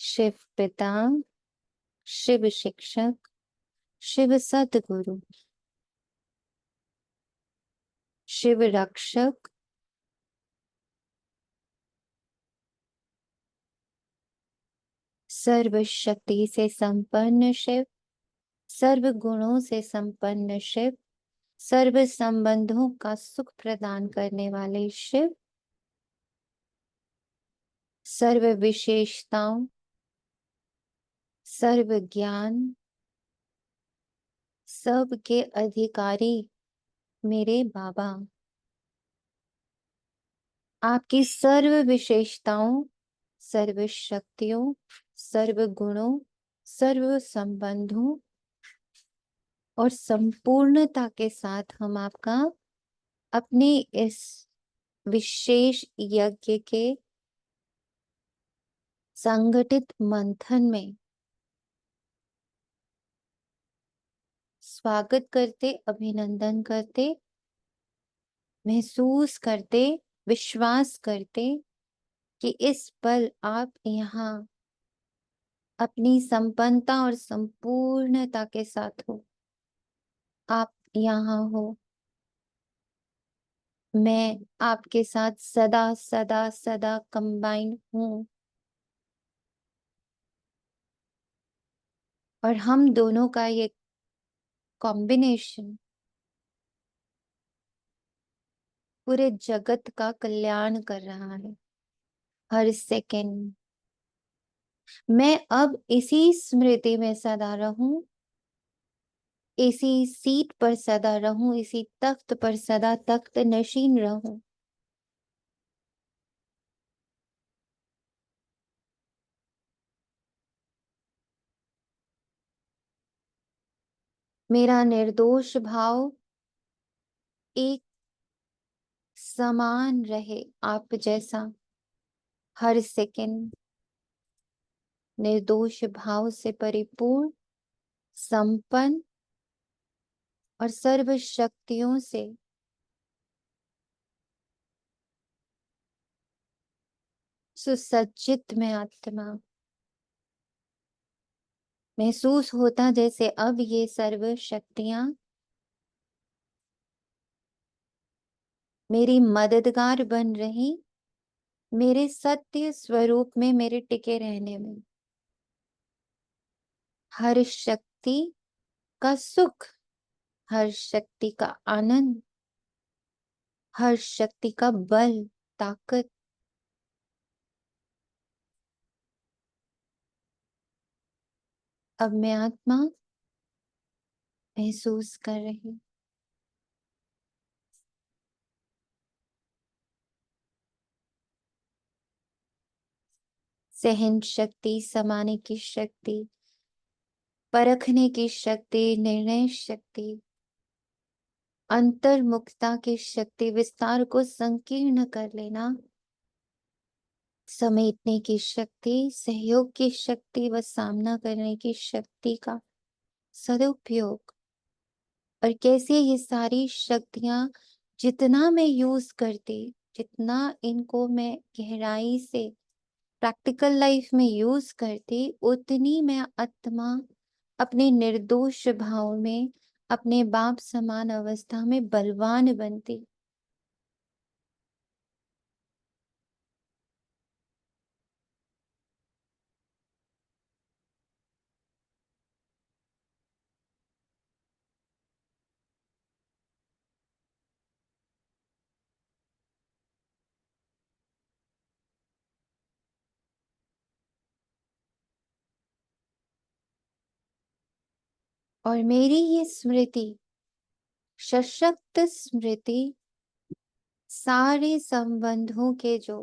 शिव पिता, शिव शिक्षक, शिव सद्गुरु, शिव रक्षक, सर्व शक्ति से संपन्न शिव, सर्व गुणों से संपन्न शिव, सर्व संबंधों का सुख प्रदान करने वाले शिव, सर्व विशेषताओं, सर्व ज्ञान, सबके अधिकारी मेरे बाबा, आपकी सर्व विशेषताओं, सर्व शक्तियों, सर्व गुणों, सर्व संबंधों और संपूर्णता के साथ हम आपका अपने इस विशेष यज्ञ के संगठित मंथन में स्वागत करते, अभिनंदन करते, महसूस करते, विश्वास करते कि इस पल आप यहाँ अपनी संपन्नता और संपूर्णता के साथ हो। आप यहाँ हो, मैं आपके साथ सदा सदा सदा कंबाइन हूं और हम दोनों का ये कॉम्बिनेशन पूरे जगत का कल्याण कर रहा है। हर सेकंड मैं अब इसी स्मृति में सदा रहूं, इसी सीट पर सदा रहूं, इसी तख्त पर सदा तख्त नशीन रहूं। मेरा निर्दोष भाव एक समान रहे आप जैसा, हर सेकंड निर्दोष भाव से परिपूर्ण, संपन्न और सर्व शक्तियों से सुसज्जित में आत्मा महसूस होता जैसे अब ये सर्व शक्तियां मेरी मददगार बन रही, मेरे सत्य स्वरूप में मेरे टिके रहने में। हर शक्ति का सुख, हर शक्ति का आनंद, हर शक्ति का बल, ताकत अब मैं आत्मा महसूस कर रही। सहन शक्ति, समाने की शक्ति, परखने की शक्ति, निर्णय शक्ति, अंतर्मुखता की शक्ति, विस्तार को संकीर्ण कर लेना, समेटने की शक्ति, सहयोग की शक्ति व सामना करने की शक्ति का सदुपयोग। और कैसे ये सारी शक्तियां जितना मैं यूज करती, जितना इनको मैं गहराई से प्रैक्टिकल लाइफ में यूज करती, उतनी मैं आत्मा अपने निर्दोष भाव में, अपने बाप समान अवस्था में बलवान बनती। और मेरी ये स्मृति, सशक्त स्मृति, सारे संबंधों के जो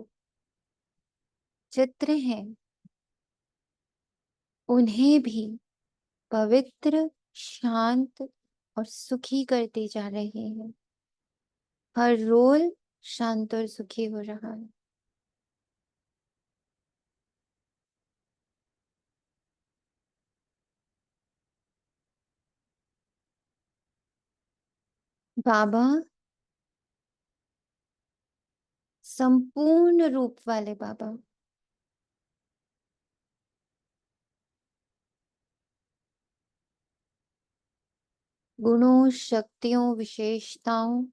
चित्र हैं उन्हें भी पवित्र, शांत और सुखी करते जा रहे हैं। हर रोल शांत और सुखी हो रहा है। बाबा संपूर्ण रूप वाले बाबा, गुणों, शक्तियों, विशेषताओं,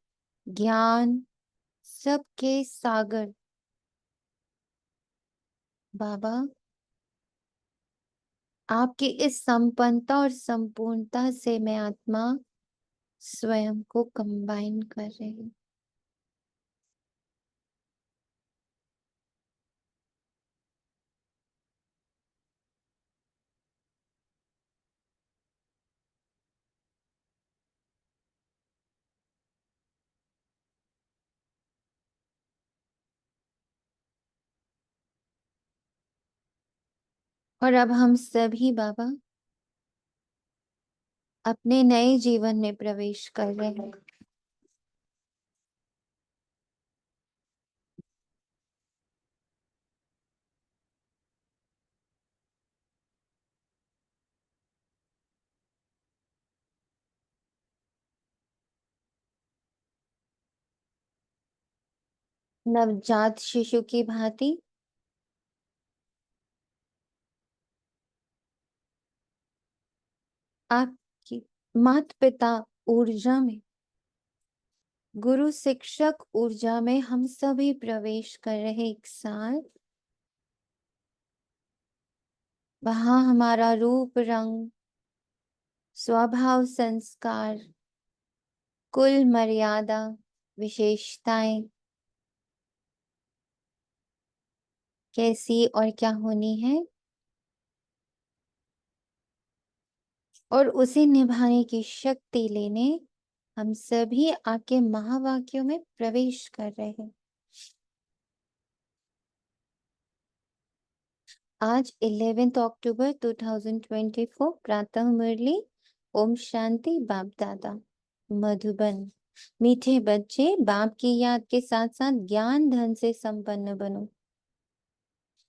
ज्ञान, सबके सागर बाबा, आपकी इस संपन्नता और संपूर्णता से मैं आत्मा स्वयं को कंबाइन कर रही हूँ। और अब हम सभी बाबा अपने नए जीवन में प्रवेश कर रहे हैं। नवजात शिशु की भांति आपकी माता पिता ऊर्जा में, गुरु शिक्षक ऊर्जा में हम सभी प्रवेश कर रहे एक साथ। वहां हमारा रूप, रंग, स्वभाव, संस्कार, कुल मर्यादा, विशेषताएं कैसी और क्या होनी है, और उसे निभाने की शक्ति लेने हम सभी आपके महावाक्यों में प्रवेश कर रहे हैं। आज 11 अक्टूबर 2024 प्रातः मुरली। ओम शांति। बाप दादा मधुबन। मीठे बच्चे, बाप की याद के साथ साथ ज्ञान धन से संपन्न बनो।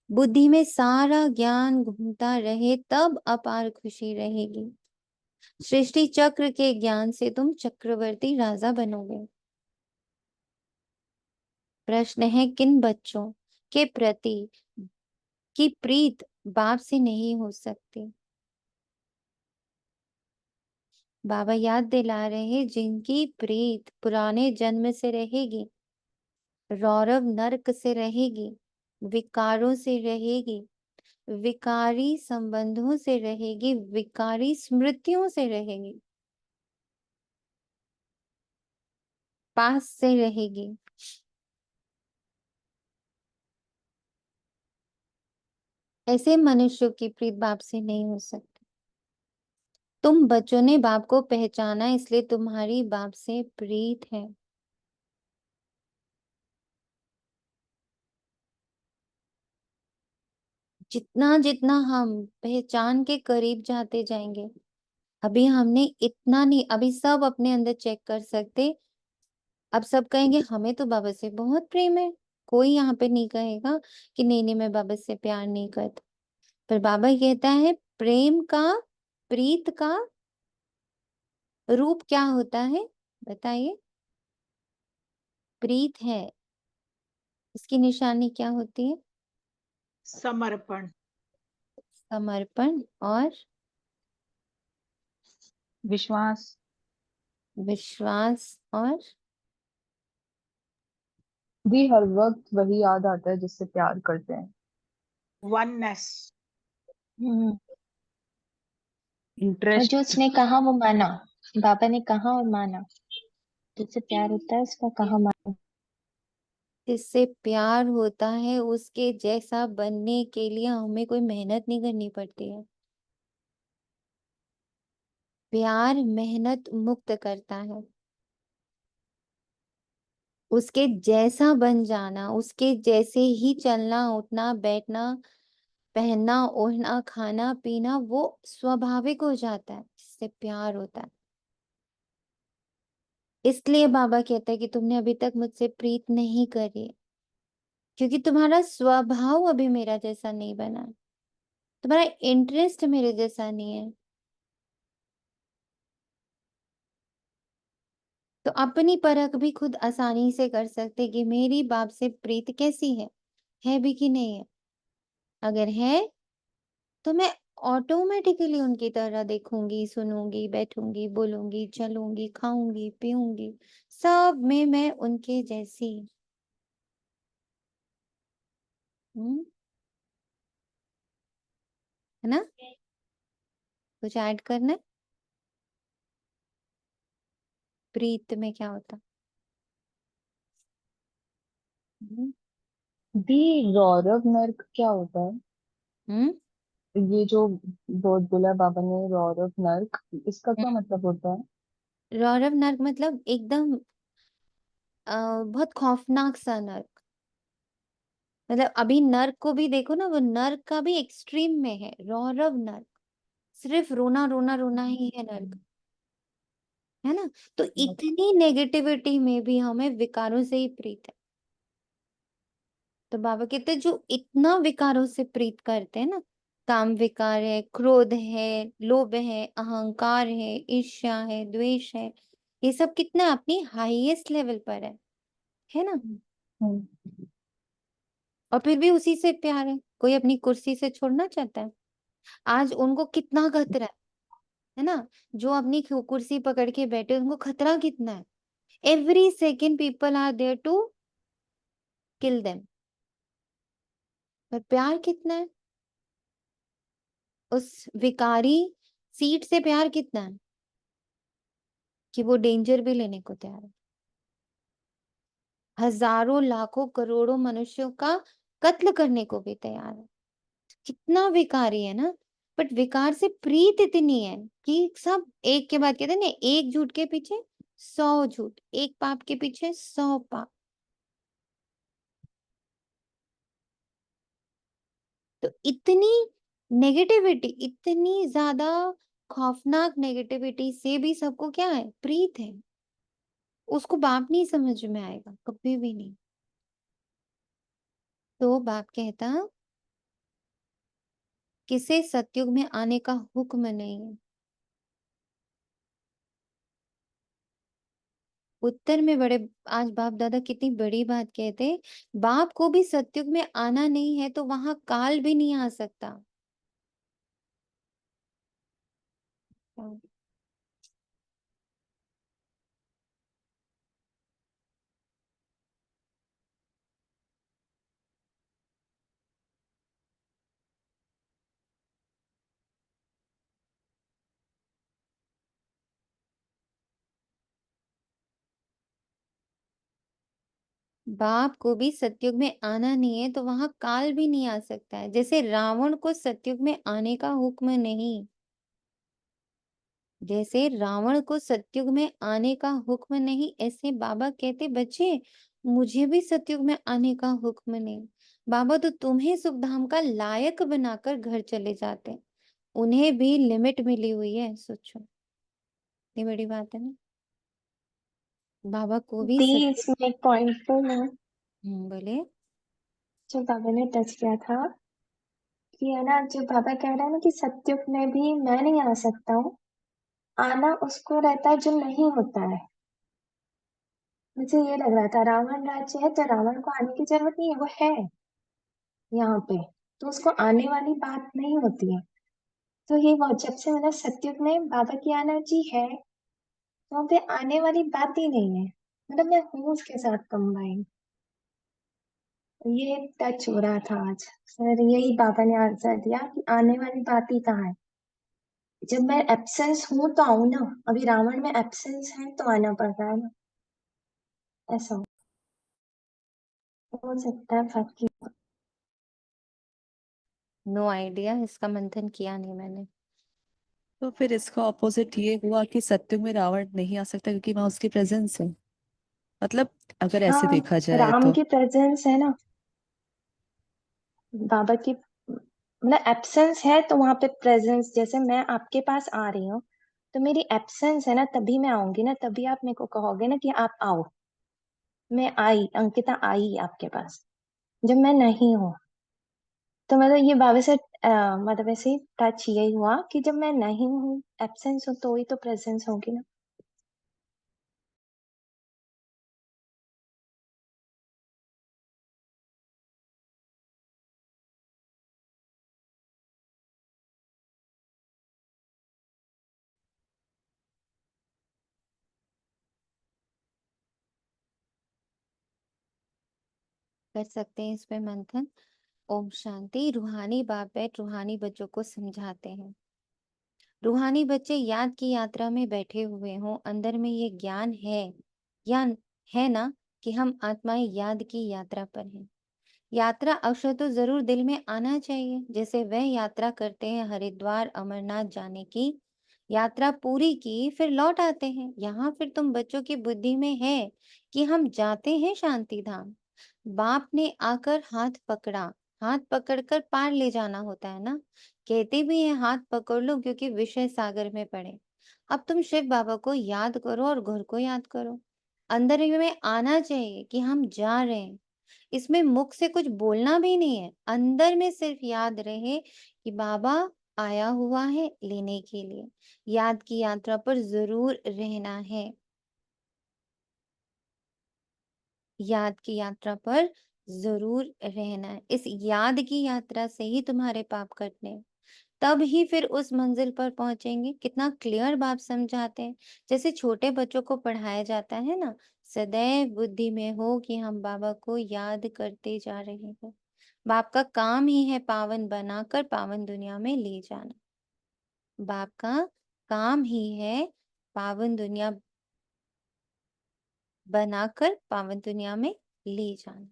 बुद्धि में सारा ज्ञान घूमता रहे तब अपार खुशी रहेगी। सृष्टि चक्र के ज्ञान से तुम चक्रवर्ती राजा बनोगे। प्रश्न है, किन बच्चों के प्रति की प्रीत बाप से नहीं हो सकती? बाबा याद दिला रहे हैं, जिनकी प्रीत पुराने जन्म से रहेगी, रौरव नरक से रहेगी, विकारों से रहेगी, विकारी संबंधों से रहेगी, विकारी स्मृतियों से रहेगी, पास से रहेगी। ऐसे मनुष्यों की प्रीत बाप से नहीं हो सकती। तुम बच्चों ने बाप को पहचाना, इसलिए तुम्हारी बाप से प्रीत है। जितना जितना हम पहचान के करीब जाते जाएंगे, अभी हमने इतना नहीं, अभी सब अपने अंदर चेक कर सकते। अब सब कहेंगे हमें तो बाबा से बहुत प्रेम है। कोई यहाँ पे नहीं कहेगा कि नहीं नहीं मैं बाबा से प्यार नहीं करता। पर बाबा कहता है, प्रेम का, प्रीत का रूप क्या होता है बताइए? प्रीत है, इसकी निशानी क्या होती है? समर्पण। समर्पण और विश्वास। विश्वास और भी हर वक्त वही याद आता है जिससे प्यार करते हैं। वननेस। और इंटरेस्ट। जो उसने कहा वो माना, बाबा ने कहा और माना, जिससे प्यार होता है उसका कहा माना। जिससे प्यार होता है उसके जैसा बनने के लिए हमें कोई मेहनत नहीं करनी पड़ती है। प्यार मेहनत मुक्त करता है। उसके जैसा बन जाना, उसके जैसे ही चलना, उठना, बैठना, पहनना, ओढ़ना, खाना पीना, वो स्वाभाविक हो जाता है, जिससे प्यार होता है। इसलिए बाबा कहते हैं कि तुमने अभी तक मुझसे प्रीत नहीं करी, क्योंकि तुम्हारा स्वभाव अभी मेरा जैसा नहीं बना है, तुम्हारा इंटरेस्ट मेरे जैसा नहीं है। तो अपनी परख भी खुद आसानी से कर सकते कि मेरी बाप से प्रीत कैसी है भी कि नहीं है। अगर है तो मैं ऑटोमेटिकली उनकी तरह देखूंगी, सुनूंगी, बैठूंगी, बोलूंगी, चलूंगी, खाऊंगी, पीऊंगी, सब में मैं उनके जैसी। हम्म, है ना? कुछ ऐड करना है? प्रीत में क्या होता? हम्म दी रौरव नर्क क्या होता है? हम्म ये जो वर्ड बोला बाबा ने, रौरव नर्क, इसका क्या मतलब होता है? रौरव नर्क मतलब एकदम बहुत खौफनाक सा नर्क। मतलब अभी नर्क को भी देखो ना, वो नर्क का भी एक्सट्रीम में है रौरव नर्क। सिर्फ रोना रोना रोना ही है नर्क, है ना? तो इतनी नेगेटिविटी में भी हमें विकारों से ही प्रीत है। तो बाबा कहते हैं, जो इतना विकारों से प्रीत करते हैं ना, काम विकार है, क्रोध है, लोभ है, अहंकार है, ईर्ष्या है, द्वेष है, ये सब कितना अपनी हाईएस्ट लेवल पर है ना? हम्म। और फिर भी उसी से प्यार है। कोई अपनी कुर्सी से छोड़ना चाहता है? आज उनको कितना खतरा है ना? जो अपनी कुर्सी पकड़ के बैठे, उनको खतरा कितना है। Every second people are there to kill them, पर प्यार कितना है उस विकारी सीट से? प्यार कितना है कि वो डेंजर भी लेने को तैयार है। हजारों लाखों करोड़ों मनुष्यों का कत्ल करने को भी तैयार है। कितना विकारी है ना? बट विकार से प्रीत इतनी है कि सब एक के बाद कहते हैं ना, एक झूठ के पीछे 100 झूठ, एक पाप के पीछे 100 पाप। तो इतनी नेगेटिविटी, इतनी ज्यादा खौफनाक नेगेटिविटी से भी सबको क्या है? प्रीत है। उसको बाप नहीं समझ में आएगा, कभी भी नहीं। तो बाप कहता, किसे सतयुग में आने का हुक्म नहीं है। उत्तर में बड़े, आज बाप दादा कितनी बड़ी बात कहते, बाप को भी सतयुग में आना नहीं है तो वहां काल भी नहीं आ सकता। बाप को भी सतयुग में आना नहीं है तो वहां काल भी नहीं आ सकता है। जैसे रावण को सतयुग में आने का हुक्म नहीं, जैसे रावण को सतयुग में आने का हुक्म नहीं, ऐसे बाबा कहते, बच्चे मुझे भी सतयुग में आने का हुक्म नहीं। बाबा तो तुम्हें सुखधाम का लायक बनाकर घर चले जाते हैं। उन्हें भी लिमिट मिली हुई है, सोचो, इतनी बड़ी बात है ना। बाबा को भी दी सत्य। इसमें एक पॉइंट तो मैं, बोले। जो बाबा ने टच किया था कि है ना, जो बाबा कह रहा है ना कि सत्युग में भी मैं नहीं आ सकता हूँ, आना उसको रहता है जो नहीं होता है। मुझे ये लग रहा था रावण राज्य है तो रावण को आने की जरूरत नहीं है, वो है यहाँ पे, तो उसको आने वाली बात नहीं होती है। तो ये वो जब से मतलब सत्युग में बाबा की एनर्जी है, तो वहाँ पे आने वाली बात ही नहीं है। मतलब मैं हूँ उसके साथ कंबाइन। ये टच हो रहा था आज सर, यही बाबा ने आंसर दिया कि आने वाली बात ही कहाँ है। जब मैं एब्सेंस हूं तो आऊं ना, अभी रावण में एब्सेंस है तो आना पड़ रहा है ना, ऐसा हो सकता है बाकी। नो आइडिया, इसका मंथन किया नहीं मैंने। तो फिर इसका ऑपोजिट ये हुआ कि सत्युग में रावण नहीं आ सकता क्योंकि वहां उसकी प्रेजेंस है। मतलब अगर ऐसे हाँ, देखा जाए राम तो की प्रेजेंस है ना, बाबा की मतलब एब्सेंस है तो वहां पे प्रेजेंस, जैसे मैं आपके पास आ रही हूँ तो मेरी एब्सेंस है ना, तभी मैं आऊंगी ना, तभी आप मेरे को कहोगे ना कि आप आओ। मैं आई, अंकिता आई आपके पास जब मैं नहीं हूँ। तो मतलब ये बाबा से मतलब ऐसे ही टच यही हुआ कि जब मैं नहीं हूँ, एब्सेंस हूँ, तो ही तो प्रेजेंस होगी ना। कर सकते हैं इस पे मंथन। ओम शांति। रूहानी बाप बैठ रूहानी बच्चों को समझाते हैं। रूहानी बच्चे याद की यात्रा में बैठे हुए हों, अंदर में ये ज्ञान है, ज्ञान है ना, कि हम आत्माएं याद की यात्रा पर हैं। यात्रा अवसर तो जरूर दिल में आना चाहिए, जैसे वह यात्रा करते हैं हरिद्वार अमरनाथ जाने की। यात्रा पूरी की फिर लौट आते हैं। यहाँ फिर तुम बच्चों की बुद्धि में है कि हम जाते हैं शांति धाम। बाप ने आकर हाथ पकड़ा, हाथ पकड़कर पार ले जाना होता है ना। कहते भी हैं हाथ पकड़ लो, क्योंकि विषय सागर में पड़े। अब तुम शिव बाबा को याद करो और घर को याद करो। अंदर में आना चाहिए कि हम जा रहे हैं। इसमें मुख से कुछ बोलना भी नहीं है, अंदर में सिर्फ याद रहे कि बाबा आया हुआ है लेने के लिए। याद की यात्रा पर जरूर रहना है। याद की यात्रा पर जरूर रहना है। इस याद की यात्रा से ही तुम्हारे पाप कटने हैं। तब ही फिर उस मंजिल पर पहुंचेंगे। कितना क्लियर बाप समझाते हैं। जैसे छोटे बच्चों को पढ़ाया जाता है ना, सदैव बुद्धि में हो कि हम बाबा को याद करते जा रहे हैं। बाप का काम ही है पावन बनाकर पावन दुनिया में ले जाना। बाप का काम ही है पावन दुनिया बनाकर पावन दुनिया में ले जाना।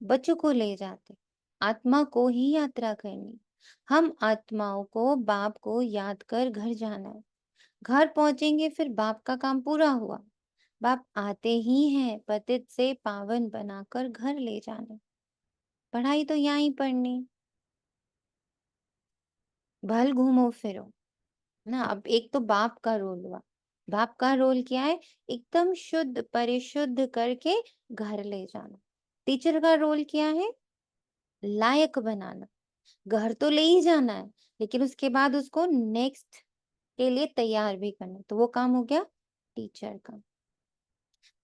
बच्चों को ले जाते, आत्मा को ही यात्रा करनी। हम आत्माओं को बाप को याद कर घर जाना है। घर पहुंचेंगे फिर बाप का काम पूरा हुआ। बाप आते ही हैं पतित से पावन बनाकर घर ले जाने। पढ़ाई तो यहाँ ही पढ़नी, भल घूमो फिरो ना। अब एक तो बाप का रोल हुआ। बाप का रोल क्या है? एकदम शुद्ध परिशुद्ध करके घर ले जाना। टीचर का रोल क्या है? लायक बनाना। घर तो ले ही जाना है, लेकिन उसके बाद उसको नेक्स्ट के लिए तैयार भी करना। तो वो काम हो गया टीचर का।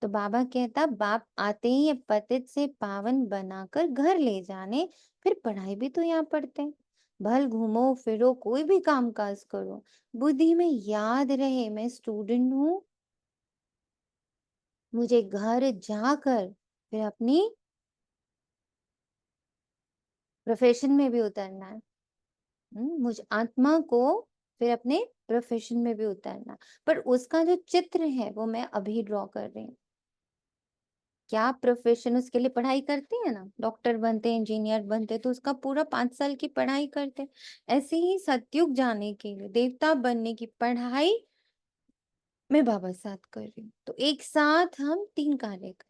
तो बाबा कहता बाप आते ही ये पतित से पावन बनाकर घर ले जाने। फिर पढ़ाई भी तो यहाँ पढ़ते हैं। भल घूमो फिरो कोई भी काम काज करो, बुद्धि में याद रहे मैं स्टूडेंट हूँ। मुझे घर जाकर फिर अपनी प्रोफेशन में भी उतरना है। मुझ आत्मा को फिर अपने प्रोफेशन में भी उतरना। पर उसका जो चित्र है वो मैं अभी ड्रॉ कर रही हूँ। क्या प्रोफेशन, उसके लिए पढ़ाई करते हैं ना, डॉक्टर बनते हैं इंजीनियर बनते हैं, तो उसका पूरा 5 साल की पढ़ाई करते हैं। ऐसे ही सतयुग जाने के लिए देवता बनने की पढ़ाई मैं बाबा साथ कर रही हूँ। तो एक साथ हम 3 कार्य कर।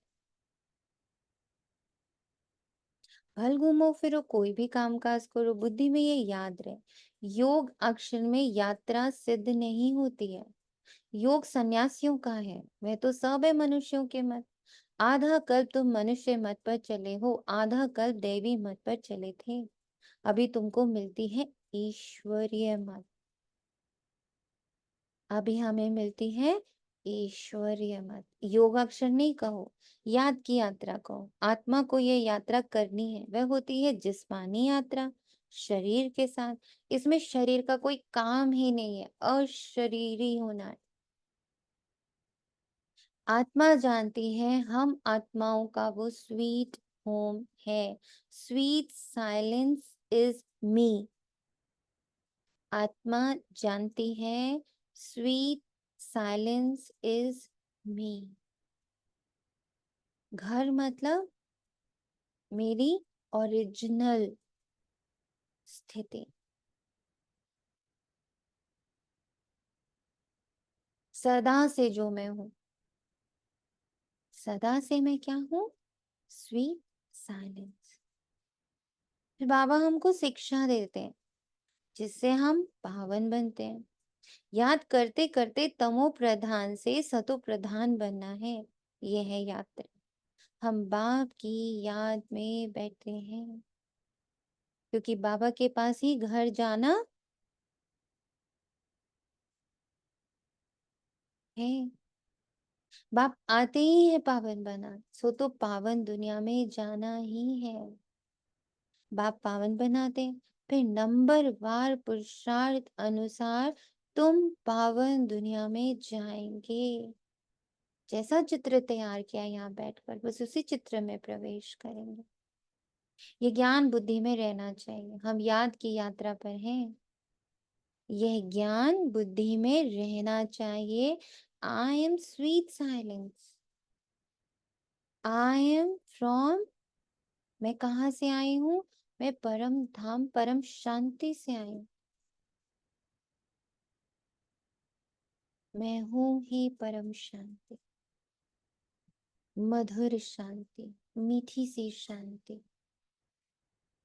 भल घूमो फिरो कोई भी काम काज करो, बुद्धि में ये याद रहे योग अक्षर में यात्रा सिद्ध नहीं होती है। योग सन्यासियों का है, वह तो सब है मनुष्यों के मत। आधा कल्प तुम मनुष्य मत पर चले हो, आधा कल्प देवी मत पर चले थे। अभी तुमको मिलती है ईश्वरीय मत। अभी हमें मिलती है ईश्वरीय मत। योगाक्षर नहीं कहो, याद की यात्रा कहो। आत्मा को ये यात्रा करनी है, वह होती है जिस्मानी यात्रा शरीर के साथ। इसमें शरीर का कोई काम ही नहीं है, अशरीरी होना है। आत्मा जानती है हम आत्माओं का वो स्वीट होम है। Sweet silence is me. आत्मा जानती है स्वीट साइलेंस इज मी। घर मतलब मेरी ओरिजिनल स्थिति। सदा से जो मैं हूं, सदा से मैं क्या हूं? Sweet silence. फिर बाबा हमको शिक्षा देते हैं जिससे हम पावन बनते हैं। याद करते करते तमो प्रधान से सतो प्रधान बनना है। यह है यात्रा। हम बाप की याद में बैठे हैं, क्योंकि बाबा के पास ही घर जाना है। बाप आते ही है पावन बना, सो तो पावन दुनिया में जाना ही है। बाप पावन बनाते हैं, फिर नंबर वार पुरुषार्थ अनुसार तुम पावन दुनिया में जाएंगे। जैसा चित्र तैयार किया यहाँ बैठकर बस उसी चित्र में प्रवेश करेंगे। ये ज्ञान बुद्धि में रहना चाहिए। हम याद की यात्रा पर हैं। यह ज्ञान बुद्धि में रहना चाहिए। I am sweet silence. I am from, मैं कहाँ से आई हूँ? मैं परम धाम परम शांति से आई हूँ। मैं हूँ ही परम शांति, मधुर शांति, मीठी सी शांति,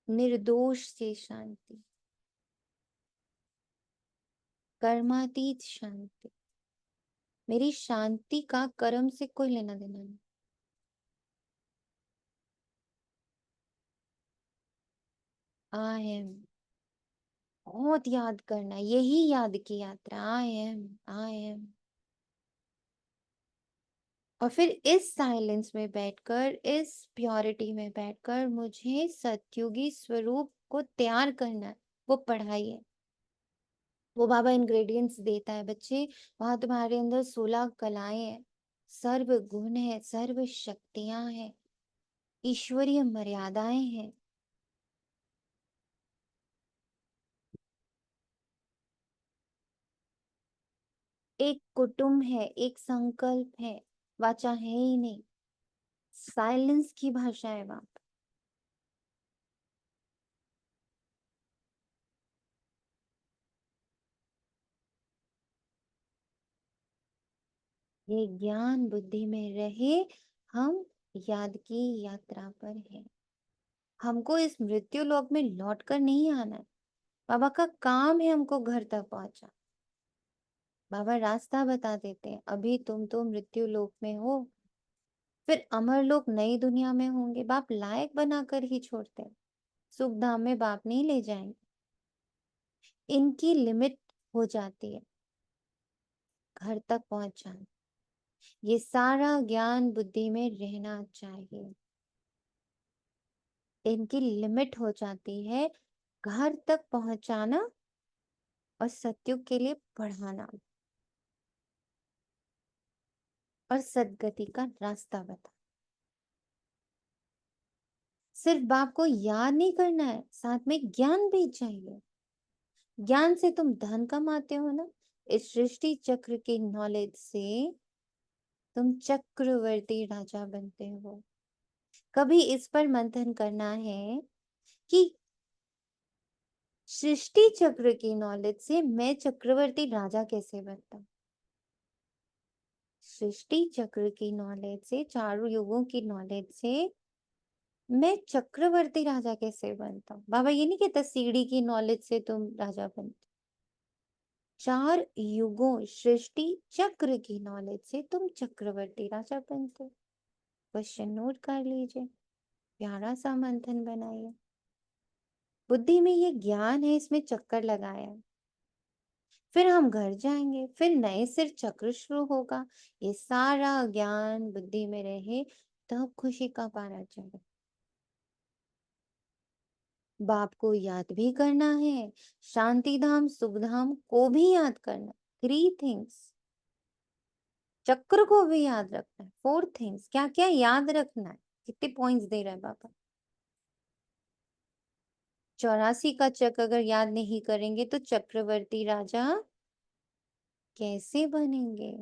निर्दोष से शांति, कर्मातीत शांति। मेरी शांति का कर्म से कोई लेना देना नहीं। आई एम, बहुत याद करना, यही याद की यात्रा। I am, I am. और फिर इस साइलेंस में बैठकर, इस प्योरिटी में बैठकर मुझे सतयुगी स्वरूप को तैयार करना है। वो पढ़ाई है, वो बाबा इंग्रेडिएंट्स देता है। बच्चे, वहां तुम्हारे अंदर 16 कलाएं हैं, सर्व गुण है, सर्व शक्तियां हैं, ईश्वरीय मर्यादाएं हैं। एक कुटुंब है, एक संकल्प है, वाचा है ही नहीं, साइलेंस की भाषा है वहां पर। ये ज्ञान बुद्धि में रहे, हम याद की यात्रा पर हैं। हमको इस मृत्यु लोक में लौट कर नहीं आना है। बाबा का काम है हमको घर तक पहुंचा। बाबा रास्ता बता देते हैं। अभी तुम तो मृत्यु लोक में हो, फिर अमर लोक नई दुनिया में होंगे। बाप लायक बनाकर ही छोड़ते हैं। सुख धाम में बाप नहीं ले जाएंगे। इनकी लिमिट हो जाती है घर तक पहुंच जाना। ये सारा ज्ञान बुद्धि में रहना चाहिए। इनकी लिमिट हो जाती है घर तक पहुंचाना और सत्युग के लिए पढ़ाना और सदगति का रास्ता बता। सिर्फ बाप को याद नहीं करना है, साथ में ज्ञान भी चाहिए। ज्ञान से तुम धन कमाते हो ना, इस सृष्टि चक्र की नॉलेज से तुम चक्रवर्ती राजा बनते हो। कभी इस पर मंथन करना है कि सृष्टि चक्र की नॉलेज से मैं चक्रवर्ती राजा कैसे बनता हूं। सृष्टि चक्र की नॉलेज से, चारों युगों की नॉलेज से मैं चक्रवर्ती राजा कैसे बनता हूँ। बाबा ये नहीं कहता सीढ़ी की नॉलेज से तुम राजा बनते। 4 युगों सृष्टि चक्र की नॉलेज से तुम चक्रवर्ती राजा बनते। क्वेश्चन नोट कर लीजिए, प्यारा सा मंथन बनाइए। बुद्धि में ये ज्ञान है, इसमें चक्कर लगाया है। फिर हम घर जाएंगे, फिर नए सिर चक्र शुरू होगा। ये सारा ज्ञान बुद्धि में रहे, तब खुशी का पारा चढ़े। बाप को याद भी करना है, शांति धाम सुख धाम को भी याद करना। 3 थिंग्स। चक्र को भी याद रखना है। 4 थिंग्स। क्या क्या याद रखना है? कितने पॉइंट्स दे रहा है बाबा? 84 का चक्र अगर याद नहीं करेंगे तो चक्रवर्ती राजा कैसे बनेंगे?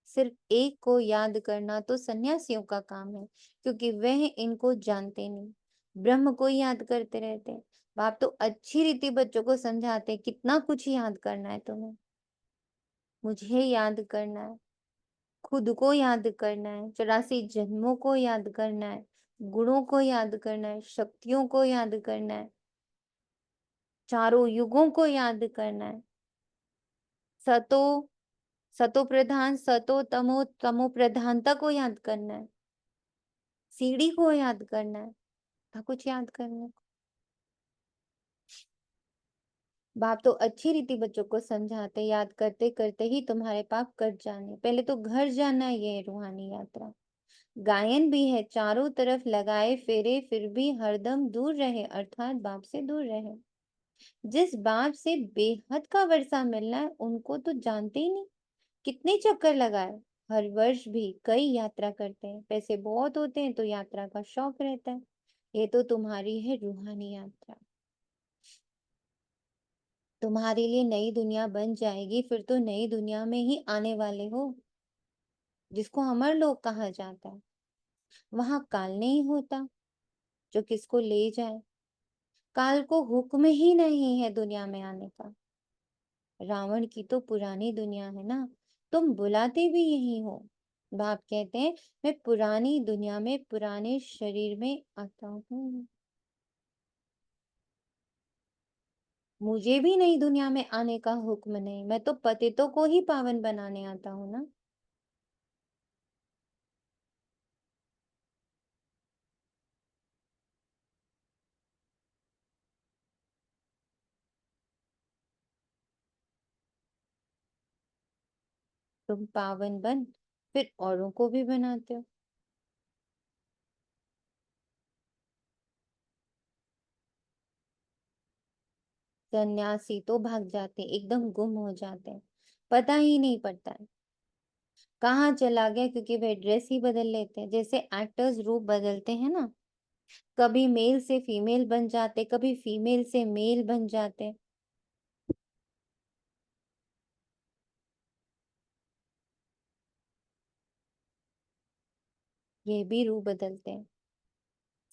सिर्फ एक को याद करना तो सन्यासियों का काम है, क्योंकि वह इनको जानते नहीं, ब्रह्म को याद करते रहते हैं। बाप तो अच्छी रीति बच्चों को समझाते हैं, कितना कुछ याद करना है तुम्हें। मुझे याद करना है, खुद को याद करना है, 84 जन्मों को याद करना है, गुणों को याद करना है, शक्तियों को याद करना है, चारों युगों को याद करना है। सतो सतो प्रधान, सतो तमो, तमो प्रधानता को याद करना है, सीढ़ी को याद करना है, था कुछ याद करने को। बाप तो अच्छी रीति बच्चों को समझाते, याद करते करते ही तुम्हारे पाप कट जाने। पहले तो घर जाना, ये रूहानी यात्रा। गायन भी है, चारों तरफ लगाए फेरे फिर भी हरदम दूर रहे, अर्थात बाप से दूर रहे। जिस बाप से बेहद का वर्षा मिलना है उनको तो जानते ही नहीं। कितने चक्कर लगाए, हर वर्ष भी कई यात्रा करते हैं। पैसे बहुत होते हैं तो यात्रा का शौक रहता है। ये तो तुम्हारी है रूहानी यात्रा। तुम्हारे लिए नई दुनिया बन जाएगी, फिर तो नई दुनिया में ही आने वाले हो, जिसको अमर लोक कहा जाता है। वहां काल नहीं होता जो किसको ले जाए। काल को हुक्म ही नहीं है दुनिया में आने का। रावण की तो पुरानी दुनिया है ना, तुम बुलाते भी यही हो। बाप कहते हैं मैं पुरानी दुनिया में पुराने शरीर में आता हूँ। मुझे भी नई दुनिया में आने का हुक्म नहीं, मैं तो पतितों को ही पावन बनाने आता हूँ ना। तुम पावन बन फिर औरों को भी बनाते हो। सन्यासी तो भाग जाते, एकदम गुम हो जाते हैं, पता ही नहीं पड़ता है कहाँ चला गया, क्योंकि वे ड्रेस ही बदल लेते हैं। जैसे एक्टर्स रूप बदलते हैं ना, कभी मेल से फीमेल बन जाते, कभी फीमेल से मेल बन जाते। ये भी रूप बदलते हैं।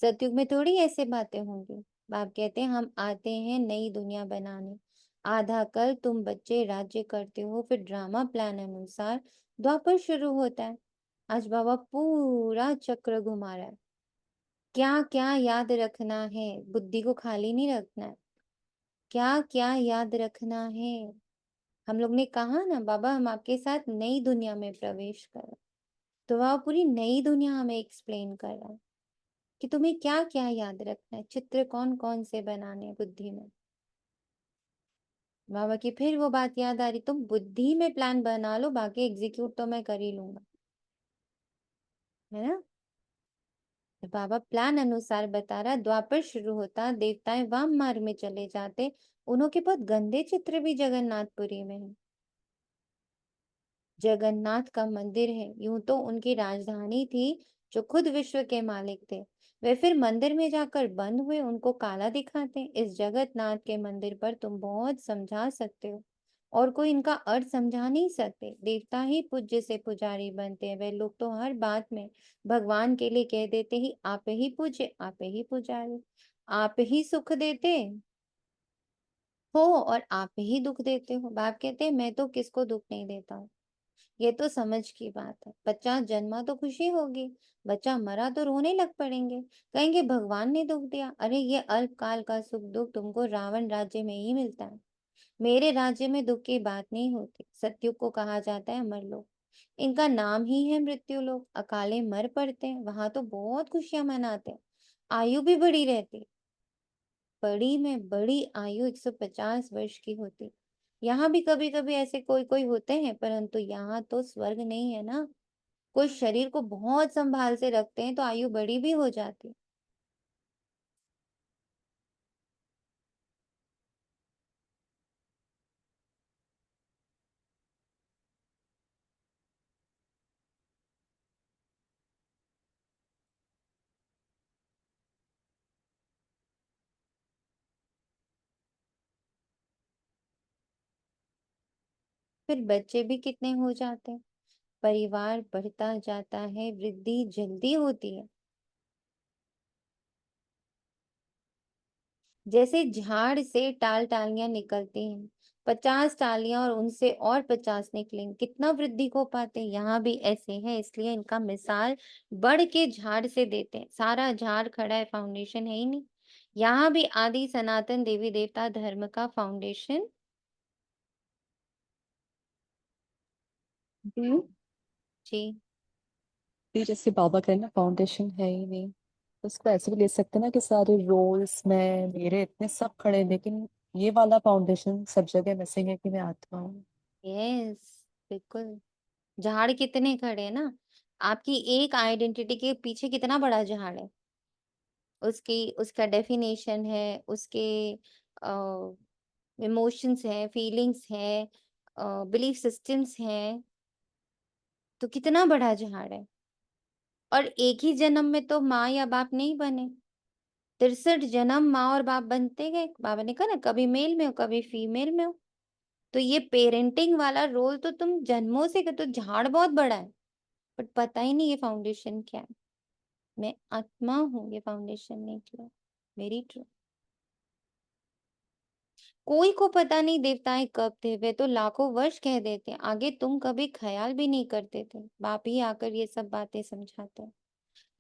सतयुग में थोड़ी ऐसे बातें होंगी। बाप कहते हैं हम आते हैं नई दुनिया बनाने। आधा कल तुम बच्चे राज्य करते हो, फिर ड्रामा प्लान अनुसार द्वापर शुरू होता है। आज बाबा पूरा चक्र घुमा रहा है। क्या क्या याद रखना है, बुद्धि को खाली नहीं रखना है। क्या क्या याद रखना है। हम लोग ने कहा ना बाबा हम आपके साथ नई दुनिया में प्रवेश करें, तो वह पूरी नई दुनिया हमें एक्सप्लेन कर रहा है कि तुम्हें क्या क्या याद रखना है, चित्र कौन कौन से बनाने हैं बुद्धि में। बाबा की फिर वो बात याद आ रही, तुम बुद्धि में प्लान बना लो, बाकी एग्जीक्यूट तो मैं कर ही लूंगा, है ना। तो बाबा प्लान अनुसार बता रहा, द्वापर शुरू होता, देवताएं वाम मार्ग में चले जाते। उन्हों के बहुत गंदे चित्र भी जगन्नाथपुरी में है। जगन्नाथ का मंदिर है, यूं तो उनकी राजधानी थी, जो खुद विश्व के मालिक थे। वे फिर मंदिर में जाकर बंद हुए, उनको काला दिखाते। इस जगन्नाथ के मंदिर पर तुम बहुत समझा सकते हो, और कोई इनका अर्थ समझा नहीं सकते। देवता ही पूज्य से पुजारी बनते हैं। वे लोग तो हर बात में भगवान के लिए कह देते ही आप ही पूज्य, आप ही पुजारी, आप ही सुख देते हो और आप ही दुख देते हो। बाप कहते हैं मैं तो किसको दुख नहीं देता हूँ। ये तो समझ की बात है। बच्चा जन्मा तो खुशी होगी, बच्चा मरा तो रोने लग पड़ेंगे, कहेंगे भगवान ने दुख दिया। अरे ये अल्पकाल का सुख दुख तुमको रावण राज्य में ही मिलता है, मेरे राज्य में दुख की बात नहीं होती। सतयुग को कहा जाता है अमर लोक, इनका नाम ही है मृत्यु लोक। अकाले मर पड़ते हैं, वहां तो बहुत खुशियां मनाते हैं, आयु भी बड़ी रहती। बड़ी में बड़ी आयु 150 वर्ष की होती। यहाँ भी कभी कभी ऐसे कोई कोई होते हैं, परंतु यहाँ तो स्वर्ग नहीं है ना। कोई शरीर को बहुत संभाल से रखते हैं तो आयु बड़ी भी हो जाती। फिर बच्चे भी कितने हो जाते हैं, परिवार बढ़ता जाता है, वृद्धि जल्दी होती है। जैसे झाड़ से टालियां निकलती हैं, 50 टालियां और उनसे और 50 निकलेंगे, कितना वृद्धि को पाते हैं। यहाँ भी ऐसे है, इसलिए इनका मिसाल बढ़ के झाड़ से देते हैं। सारा झाड़ खड़ा है, फाउंडेशन है ही नहीं। यहाँ भी आदि सनातन देवी देवता धर्म का फाउंडेशन हम्म। जी। ये जैसे बाबा का है ना फाउंडेशन है ही नहीं, तो उसको ऐसे भी ले सकते हैं ना कि सारे रोल्स में मेरे इतने सब खड़े हैं, लेकिन ये वाला फाउंडेशन सब जगह मिसिंग है कि मैं आत्मा हूँ। यस, बिल्कुल। झाड़ कितने खड़े हैं ना, आपकी एक आइडेंटिटी के पीछे कितना बड़ा झाड़ है। उसकी उसका डेफिनेशन है, उसके इमोशंस है, फीलिंग्स है, बिलीफ सिस्टम्स हैं, तो कितना बड़ा झाड़ है। और एक ही जन्म में तो माँ या बाप नहीं बने, 63 जन्म माँ और बाप बनते गए। बाबा ने कहा ना, कभी मेल में हो, कभी फीमेल में हो। तो ये पेरेंटिंग वाला रोल तो तुम जन्मों से तो झाड़ बहुत बड़ा है, बट पता ही नहीं ये फाउंडेशन क्या है। मैं आत्मा हूँ, ये फाउंडेशन नहीं किया। Very true. कोई को पता नहीं देवताएं कब थे, वे तो लाखों वर्ष कह देते, आगे तुम कभी ख्याल भी नहीं करते थे। बाप ही आकर ये सब बातें समझाते हैं।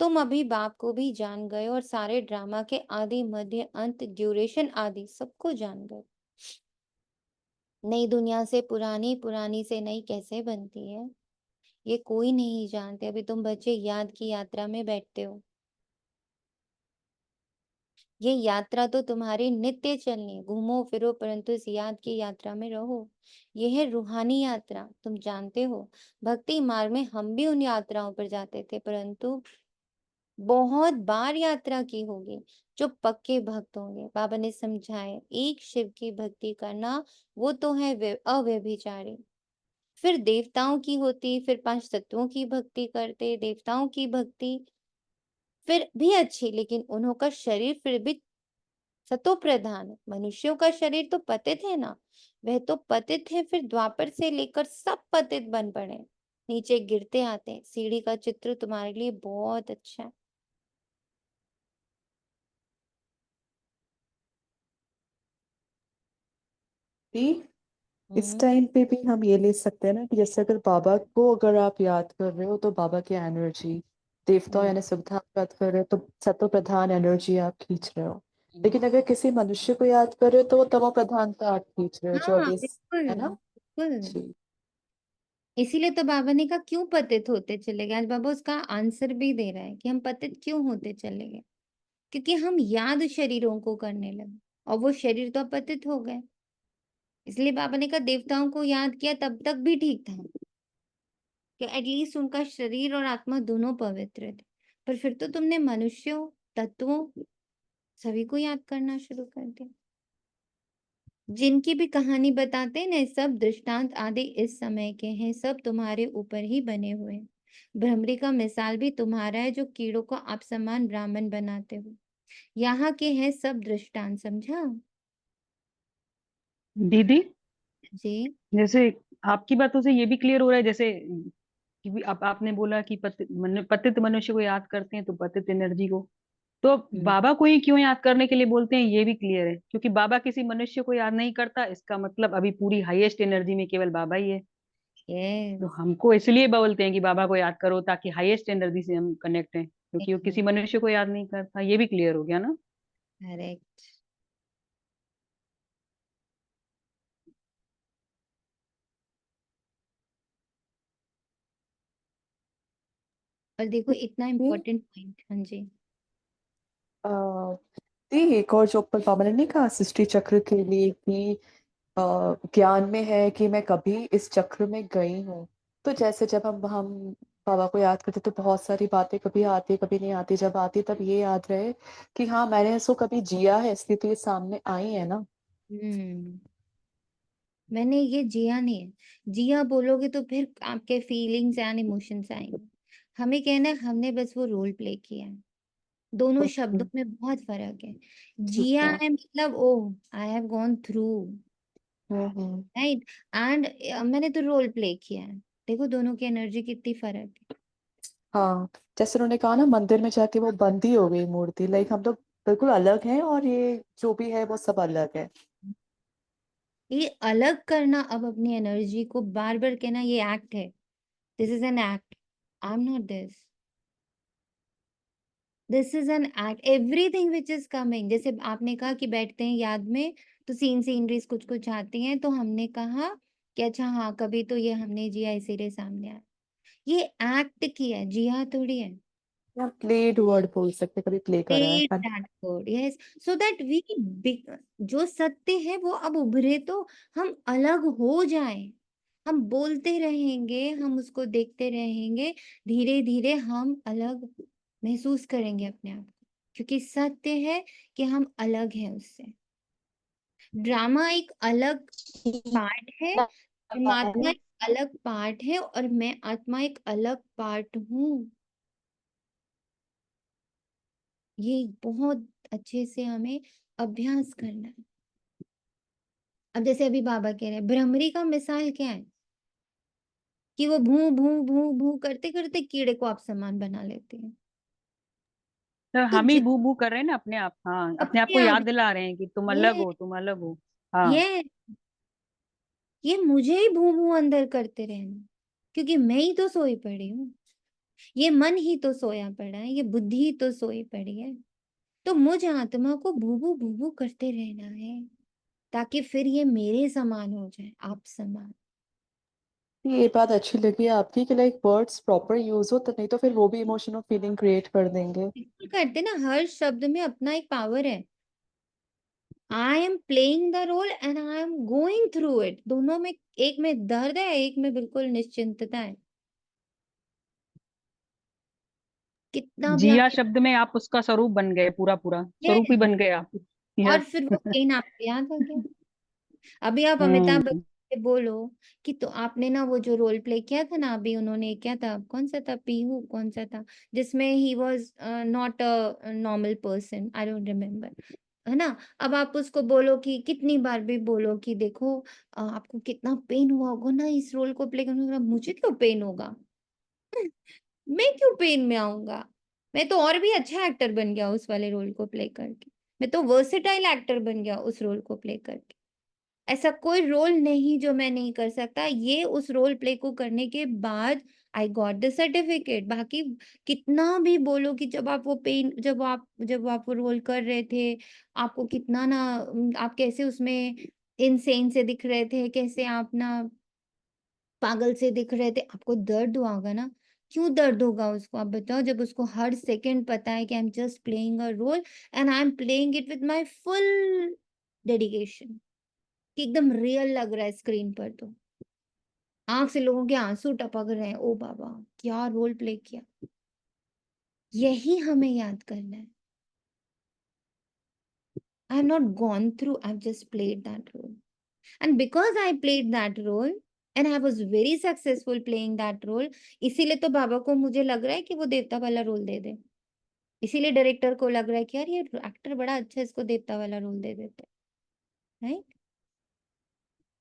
तुम अभी बाप को भी जान गए और सारे ड्रामा के आदि मध्य अंत ड्यूरेशन आदि सबको जान गए। नई दुनिया से पुरानी, पुरानी से नई कैसे बनती है, ये कोई नहीं जानते। अभी तुम बच्चे याद की यात्रा में बैठते हो। ये यात्रा तो तुम्हारी नित्य चलनी है, घूमो फिरो परंतु इस याद की यात्रा में रहो। ये है रूहानी यात्रा, तुम जानते हो। भक्ति मार्ग में हम भी उन यात्राओं पर जाते थे, परंतु बहुत बार यात्रा की होगी। जो पक्के भक्त होंगे, बाबा ने समझाए, एक शिव की भक्ति करना वो तो है अव्यभिचारी। फिर देवताओं की होती, फिर 5 तत्वों की भक्ति करते। देवताओं की भक्ति फिर भी अच्छी, लेकिन उन्हों का शरीर फिर भी सतो प्रधान है। मनुष्यों का शरीर तो पतित है ना, वह तो पतित है। फिर द्वापर से लेकर सब पतित बन पड़े, नीचे गिरते आते हैं। सीढ़ी का चित्र तुम्हारे लिए बहुत अच्छा है। इस टाइम पे भी हम ये ले सकते हैं ना कि जैसे अगर बाबा को अगर आप याद कर रहे हो तो बाबा की एनर्जी, देवताओं यानी सुविधा आप याद कर रहे हो तो सत्व प्रधान एनर्जी आप खींच रहे हो। लेकिन अगर किसी मनुष्य को याद कर रहे हो तो वो तमो प्रधान का आप खींच रहे हो, जो हाँ अभी बिल्कुल है ना। बिल्कुल। जी। इसीलिए तो बाबा ने कहा क्यों पतित होते चले गए। आज बाबा उसका आंसर भी दे रहा है कि हम पतित क्यों होते चले गए, क्योंकि हम याद शरीरों को करने लगे और वो शरीर तो अपतित हो गए। इसलिए बाबा ने कहा देवताओं को याद किया तब तक भी ठीक था, कि एटलीस्ट उनका शरीर और आत्मा दोनों पवित्र थे। पर फिर तो तुमने मनुष्यों, तत्वों, सभी को याद करना शुरू कर दिया। जिनकी भी कहानी बताते हैं ना, सब दृष्टांत आदि इस समय के हैं, सब तुम्हारे ऊपर ही बने हुए हैं। भ्रमरी का मिसाल भी तुम्हारा है, जो कीड़ों को आप समान ब्राह्मण बनाते हो। यहाँ के हैं सब दृष्टांत, समझा दीदी, जी? जैसे आपकी बातों से ये भी क्लियर हो रहा है, जैसे कि भी आपने बोला कि पतित मनुष्य को याद करते हैं तो पतित एनर्जी को, तो बाबा को ही क्यों याद करने के लिए बोलते हैं ये भी क्लियर है, क्योंकि बाबा किसी मनुष्य को याद नहीं करता, इसका मतलब अभी पूरी हाईएस्ट एनर्जी में केवल बाबा ही है। तो यस, हमको इसलिए बोलते हैं कि बाबा को याद करो ताकि हाईएस्ट एनर्जी से हम कनेक्ट हैं, क्योंकि वो किसी मनुष्य को याद नहीं करता। ये भी क्लियर हो गया ना। करेक्ट। और देखो इतना इम्पोर्टेंट पॉइंट। हाँ जी। एक और जो ऊपर बाबा ने नहीं कहा सृष्टि चक्र के लिए कि अ, ज्ञान में है कि मैं कभी इस चक्र में गई हूँ। तो जैसे जब हम बाबा को याद करते तो बहुत सारी बातें कभी आती कभी नहीं आती, जब आती तब ये याद रहे कि हाँ मैंने इसको कभी जिया है, इसलिए तो ये सामने आई है ना। मैंने ये जिया नहीं है। जिया बोलोगे तो फिर आपके फीलिंग्स एंड इमोशंस आएंगे। हमें कहना है हमने बस वो रोल प्ले किया है। दोनों शब्दों में बहुत फर्क है। ठीक जिया है। है मतलब oh I have gone through, hmm. Right, and मैंने तो रोल प्ले किया है। देखो दोनों की एनर्जी कितनी फर्क है। हाँ, जैसे उन्होंने कहा ना मंदिर में जाके वो बंदी हो गई मूर्ति, लाइक हम लोग बिल्कुल अलग हैं और ये जो भी है वो सब अलग है। ये अलग करना, अब अपनी एनर्जी को बार बार कहना ये एक्ट है, this is an act, I am not this is an act. Everything which is coming, जैसे आपने कहा कि बैठते हैं याद में तो सीनरीज कुछ कुछ आती हैं, तो हमने कहा कि अच्छा हाँ कभी तो ये हमने जिया इसीलिए सामने आया। ये एक्ट किया है, जिया थोड़ी है। या प्लेड वर्ड बोल सकते, कभी प्ले करा Say है। that word, yes, so that we जो सत्य है वो अब उभरे तो हम अलग हो जाएं। हम बोलते रहेंगे, हम उसको देखते रहेंगे, धीरे धीरे हम अलग महसूस करेंगे अपने आप को, क्योंकि सत्य है कि हम अलग हैं उससे। ड्रामा एक अलग पार्ट है, परमात्मा एक अलग पार्ट है, और मैं आत्मा एक अलग पार्ट हूँ। ये बहुत अच्छे से हमें अभ्यास करना है। अब जैसे अभी बाबा कह रहे हैं, भ्रमरी का मिसाल क्या है कि वो भू भू भू भू करते करते कीड़े को आप समान बना लेते हैं। तो तो हम ही बू बू कर रहे हैं ना अपने आप, हाँ अपने आप अपने को आप याद दिला रहे हैं कि तुम अलग ये हो, तुम अलग हो। हाँ ये ये मुझे ही भू भू अंदर करते रहना, क्योंकि मैं ही तो सोई पड़ी हूँ। ये मन ही तो सोया पड़ा है, ये बुद्धि ही तो सोई पड़ी है। तो मुझ आत्मा को भू भू करते रहना है, ताकि फिर ये मेरे समान हो जाए, आप समान। ये बात अच्छी लगी आपकी कि लाइक वर्ड्स प्रॉपर यूज हो, तो नहीं तो फिर वो भी इमोशनल फीलिंग क्रिएट कर देंगे। बिल्कुल करते ना, हर शब्द में अपना एक पावर है। I am playing the role and I am going through it. दोनों में, एक में दर्द है, एक में बिल्कुल निश्चिंतता है। कितना भी जिया आपके शब्द में आप उसका स्वरूप बन गए, पूरा पूरा ये, स्वरूप ही बन गए आप। और यस। फिर वो पेन आपको याद आ गया। अभी आप अमिताभ हम्म। बच्चन से बोलो कि तो आपने ना वो जो रोल प्ले किया था ना, अभी उन्होंने क्या था, कौन सा था, पीहू कौन सा था, जिसमें he was not a normal person, I don't remember, है ना। अब आप उसको बोलो कि कितनी बार भी बोलो कि देखो आपको कितना पेन हुआ होगा ना इस रोल को प्ले करने में, मुझे क्यों पेन होगा? मैं क्यों पेन में आऊंगा? मैं तो और भी अच्छा एक्टर बन गया उस वाले रोल को प्ले करके। मैं तो वर्सेटाइल एक्टर बन गया उस रोल को प्ले करके। ऐसा कोई रोल नहीं जो मैं नहीं कर सकता। ये उस रोल प्ले को करने के बाद आई गॉट द सर्टिफिकेट। बाकी कितना भी बोलो कि जब आप वो पेन, जब आप वो रोल कर रहे थे, आपको कितना ना आप कैसे उसमें इनसेन से दिख रहे थे, कैसे आप ना पागल से दिख रहे थे, आपको दर्द हुआ होगा ना। क्यों दर्द होगा उसको, आप बताओ, जब उसको हर सेकंड पता है कि I am just playing a role and I am playing it with my full dedication, कि एकदम रियल लग रहा है स्क्रीन पर। तो आंख से लोगों के आंसू टपक रहे हैं, ओ बाबा क्या रोल प्ले किया। यही हमें याद करना है। I have not gone through, I have just played that role, and because I played that role and I was very successful playing that role, इसीलिए तो बाबा को मुझे लग रहा है कि वो देवता वाला रोल दे दे। इसीलिए डायरेक्टर को लग रहा है कि यार ये एक्टर बड़ा अच्छा है, इसको देवता वाला रोल दे देते, right.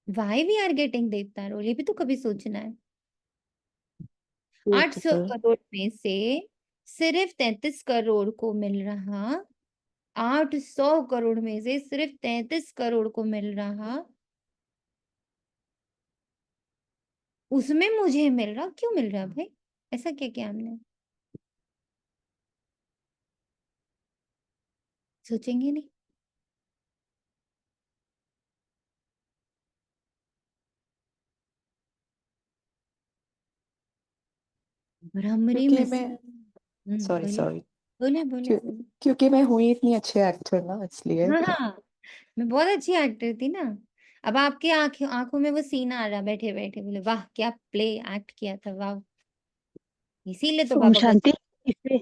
Why we are getting देवता रोल, ये भी तो कभी सोचना है। 800 ब्यूटीफुल। करोड़ में से सिर्फ 33 करोड़ को मिल रहा, 800 करोड़ में से सिर्फ 33 करोड़ को मिल रहा, उसमें मुझे मिल रहा, क्यों मिल रहा भाई? ऐसा क्या किया हमने? सोचेंगे नहीं? भ्रमरी क्योंकि में मैं, सॉरी बोलिए, सॉरी, बोले बोले क्यों, बोले। क्योंकि मैं हुई इतनी अच्छी एक्टर ना, इसलिए। हाँ, मैं बहुत अच्छी एक्टर थी ना। अब आपके आंखों आंखों में वो सीन आ रहा, बैठे बैठे बोले वाह क्या प्ले एक्ट किया था, वाह। इसीलिए तो ओम बाबा को शांति। इससे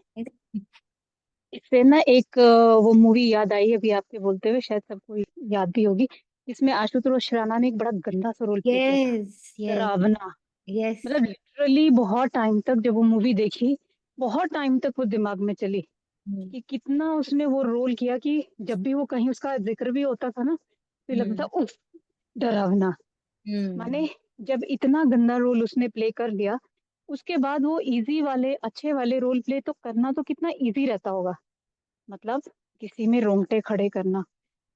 इससे ना एक वो मूवी याद आई अभी आपके बोलते हुए, शायद सबको याद भी होगी। इसमें आशुतोष राणा ने एक बड़ा गंदा सा रोल प्ले किया था, यस यस डरावना। यस। मतलब लिटरली बहुत टाइम तक जब वो मूवी देखी, बहुत टाइम तक वो दिमाग में चली कि कितना उसने वो रोल किया, कि जब भी वो कहीं उसका जिक्र भी होता था ना, तो लगता उफ, डरावना। माने जब इतना गंदा रोल उसने प्ले कर लिया, उसके बाद वो इजी वाले अच्छे वाले रोल प्ले तो करना तो कितना इजी रहता होगा। मतलब किसी में रोंगटे खड़े करना।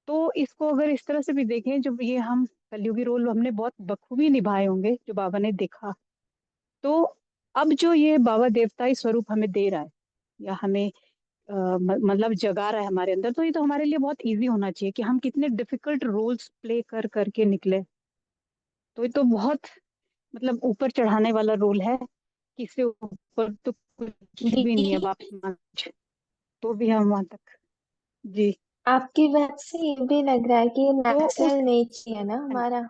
तो इसको अगर इस तरह से भी देखें, जब ये हम कलयुगी रोल हमने बहुत बखूबी निभाए होंगे जो बाबा ने देखा, तो अब जो ये बाबा देवताई स्वरूप हमें दे रहा है, या हमें मतलब जगा रहा है हमारे अंदर, तो ये तो हमारे लिए बहुत इजी होना चाहिए कि हम कितने डिफिकल्ट रोल्स प्ले कर करके निकले। तो ये तो बहुत मतलब ऊपर चढ़ाने वाला रोल है, कि इससे ऊपर तो कुछ भी नहीं है बाप समाज, तो भी हम वहां तक। जी। आपकी बात से ये भी लग रहा है कि ये तो उस, नेचुरल नेचर है ना हाँ जी, हमारा,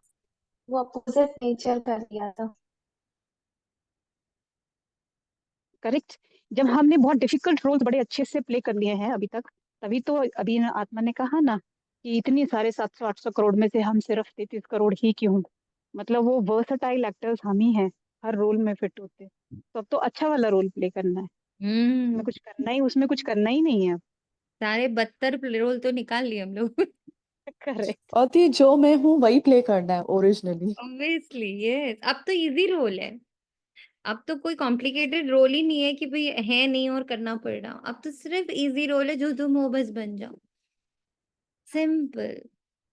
वो अपोजिट नेचर कर दिया था। करेक्ट। जब हमने बहुत डिफिकल्ट रोल्स बड़े अच्छे से प्ले कर लिए हैं अभी तक, तभी तो अभी आत्मा ने कहा ना कि इतनी सारे 700-800 करोड़ में से हम सिर्फ 33 करोड़ ही क्यों। मतलब वो वर्सटाइल एक्टर्स हम ही हैं, हर रोल में फिट होते। तो अब तो अच्छा वाला रोल प्ले करना है, हम्म उसमें कुछ करना ही नहीं है अब। सारे 72 रोल तो निकाल लिए हम लोग। करेक्ट। और ये जो मैं हूँ वही प्ले करना है ओरिजिनली। ऑब्वियसली यस, अब तो इजी रोल है। अब तो कोई कॉम्प्लिकेटेड रोल ही नहीं है कि भाई है नहीं और करना पड़ रहा। अब तो सिर्फ इजी रोल है, जो तुम हो बस बन जाओ। सिंपल,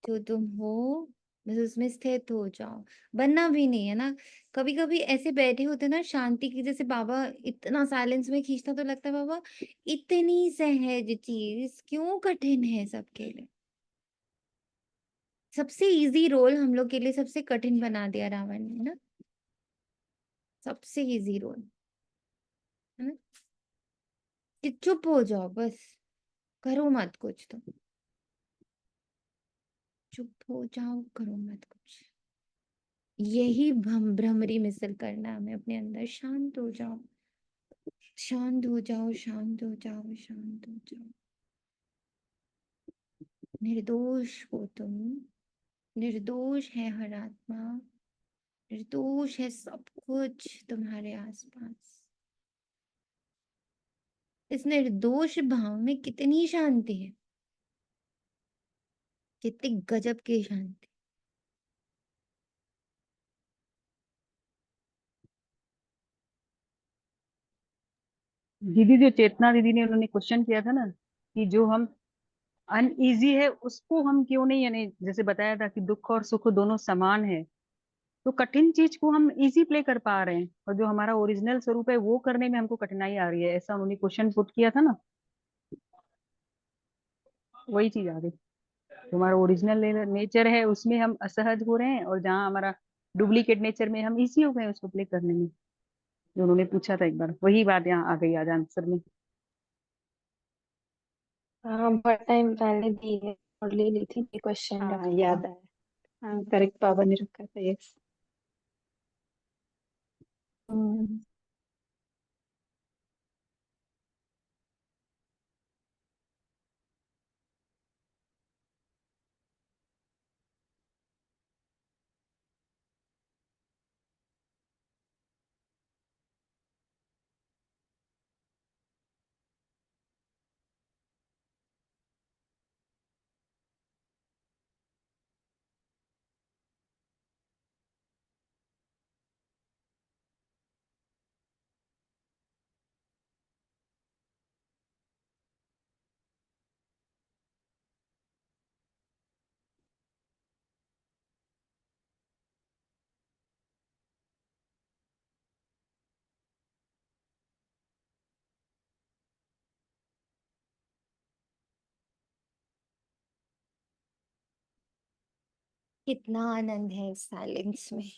जो तुम हो बस उसमें स्थित हो जाओ। बनना भी नहीं है ना। कभी कभी ऐसे बैठे होते ना शांति की, जैसे बाबा इतना साइलेंस में खींचता तो लगता है बाबा इतनी सहज चीज क्यों कठिन है सबके लिए। सबसे इजी रोल हम लोग के लिए सबसे कठिन बना दिया रावण ने ना। सबसे इजी रोल है ना, कि चुप हो जाओ बस, करो मत कुछ, तो चुप हो जाओ करो मत कुछ। यही भ्रमरी मिसल करना है हमें अपने अंदर। शांत हो जाओ, शांत हो जाओ, शांत हो जाओ, शांत हो जाओ। निर्दोष हो तुम, निर्दोष है हर आत्मा, निर्दोष है सब कुछ तुम्हारे आसपास। इस निर्दोष भाव में कितनी शांति है, कितनी गजब की शांति। दीदी जो चेतना दीदी ने उन्होंने क्वेश्चन किया था ना कि जो हम अनईजी है उसको हम क्यों नहीं, यानी जैसे बताया था कि दुख और सुख दोनों समान है, तो कठिन चीज को हम इजी प्ले कर पा रहे हैं और जो हमारा ओरिजिनल स्वरूप है वो करने में हमको कठिनाई आ रही है, ऐसा उन्होंने क्वेश्चन पुट किया था ना। वही चीज आ गई, जो हमारा ओरिजिनल नेचर है उसमें हम असहज हो रहे हैं और जहाँ हमारा डुप्लीकेट नेचर में हम इजी हो गए उसको प्ले करने में। जो उन्होंने पूछा था एक बार, वही बात यहाँ आ गई आज आंसर में। हाँ बहुत टाइम पहले दी है और ले ली थी, ये क्वेश्चन हाँ रखा था। याद आया। हाँ करेक्ट, बाबा ने रखा था, यस। हम्म, कितना आनंद है इस साइलेंस में।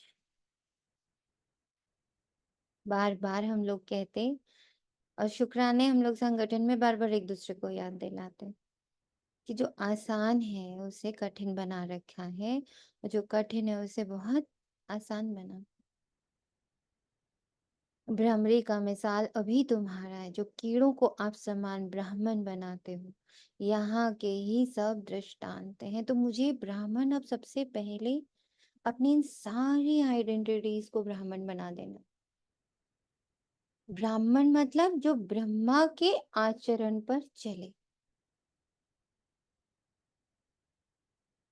बार बार हम लोग कहते, और शुक्राने हम लोग संगठन में बार बार एक दूसरे को याद दिलाते कि जो आसान है उसे कठिन बना रखा है, और जो कठिन है उसे बहुत आसान बना। भ्रमरी का मिसाल अभी तुम्हारा है, जो कीड़ों को आप समान ब्राह्मण बनाते हो। यहाँ के ही सब दृष्टांत हैं। तो मुझे ब्राह्मण अब सबसे पहले अपनी इन सारी आइडेंटिटीज को ब्राह्मण बना देना। ब्राह्मण मतलब जो ब्रह्मा के आचरण पर चले।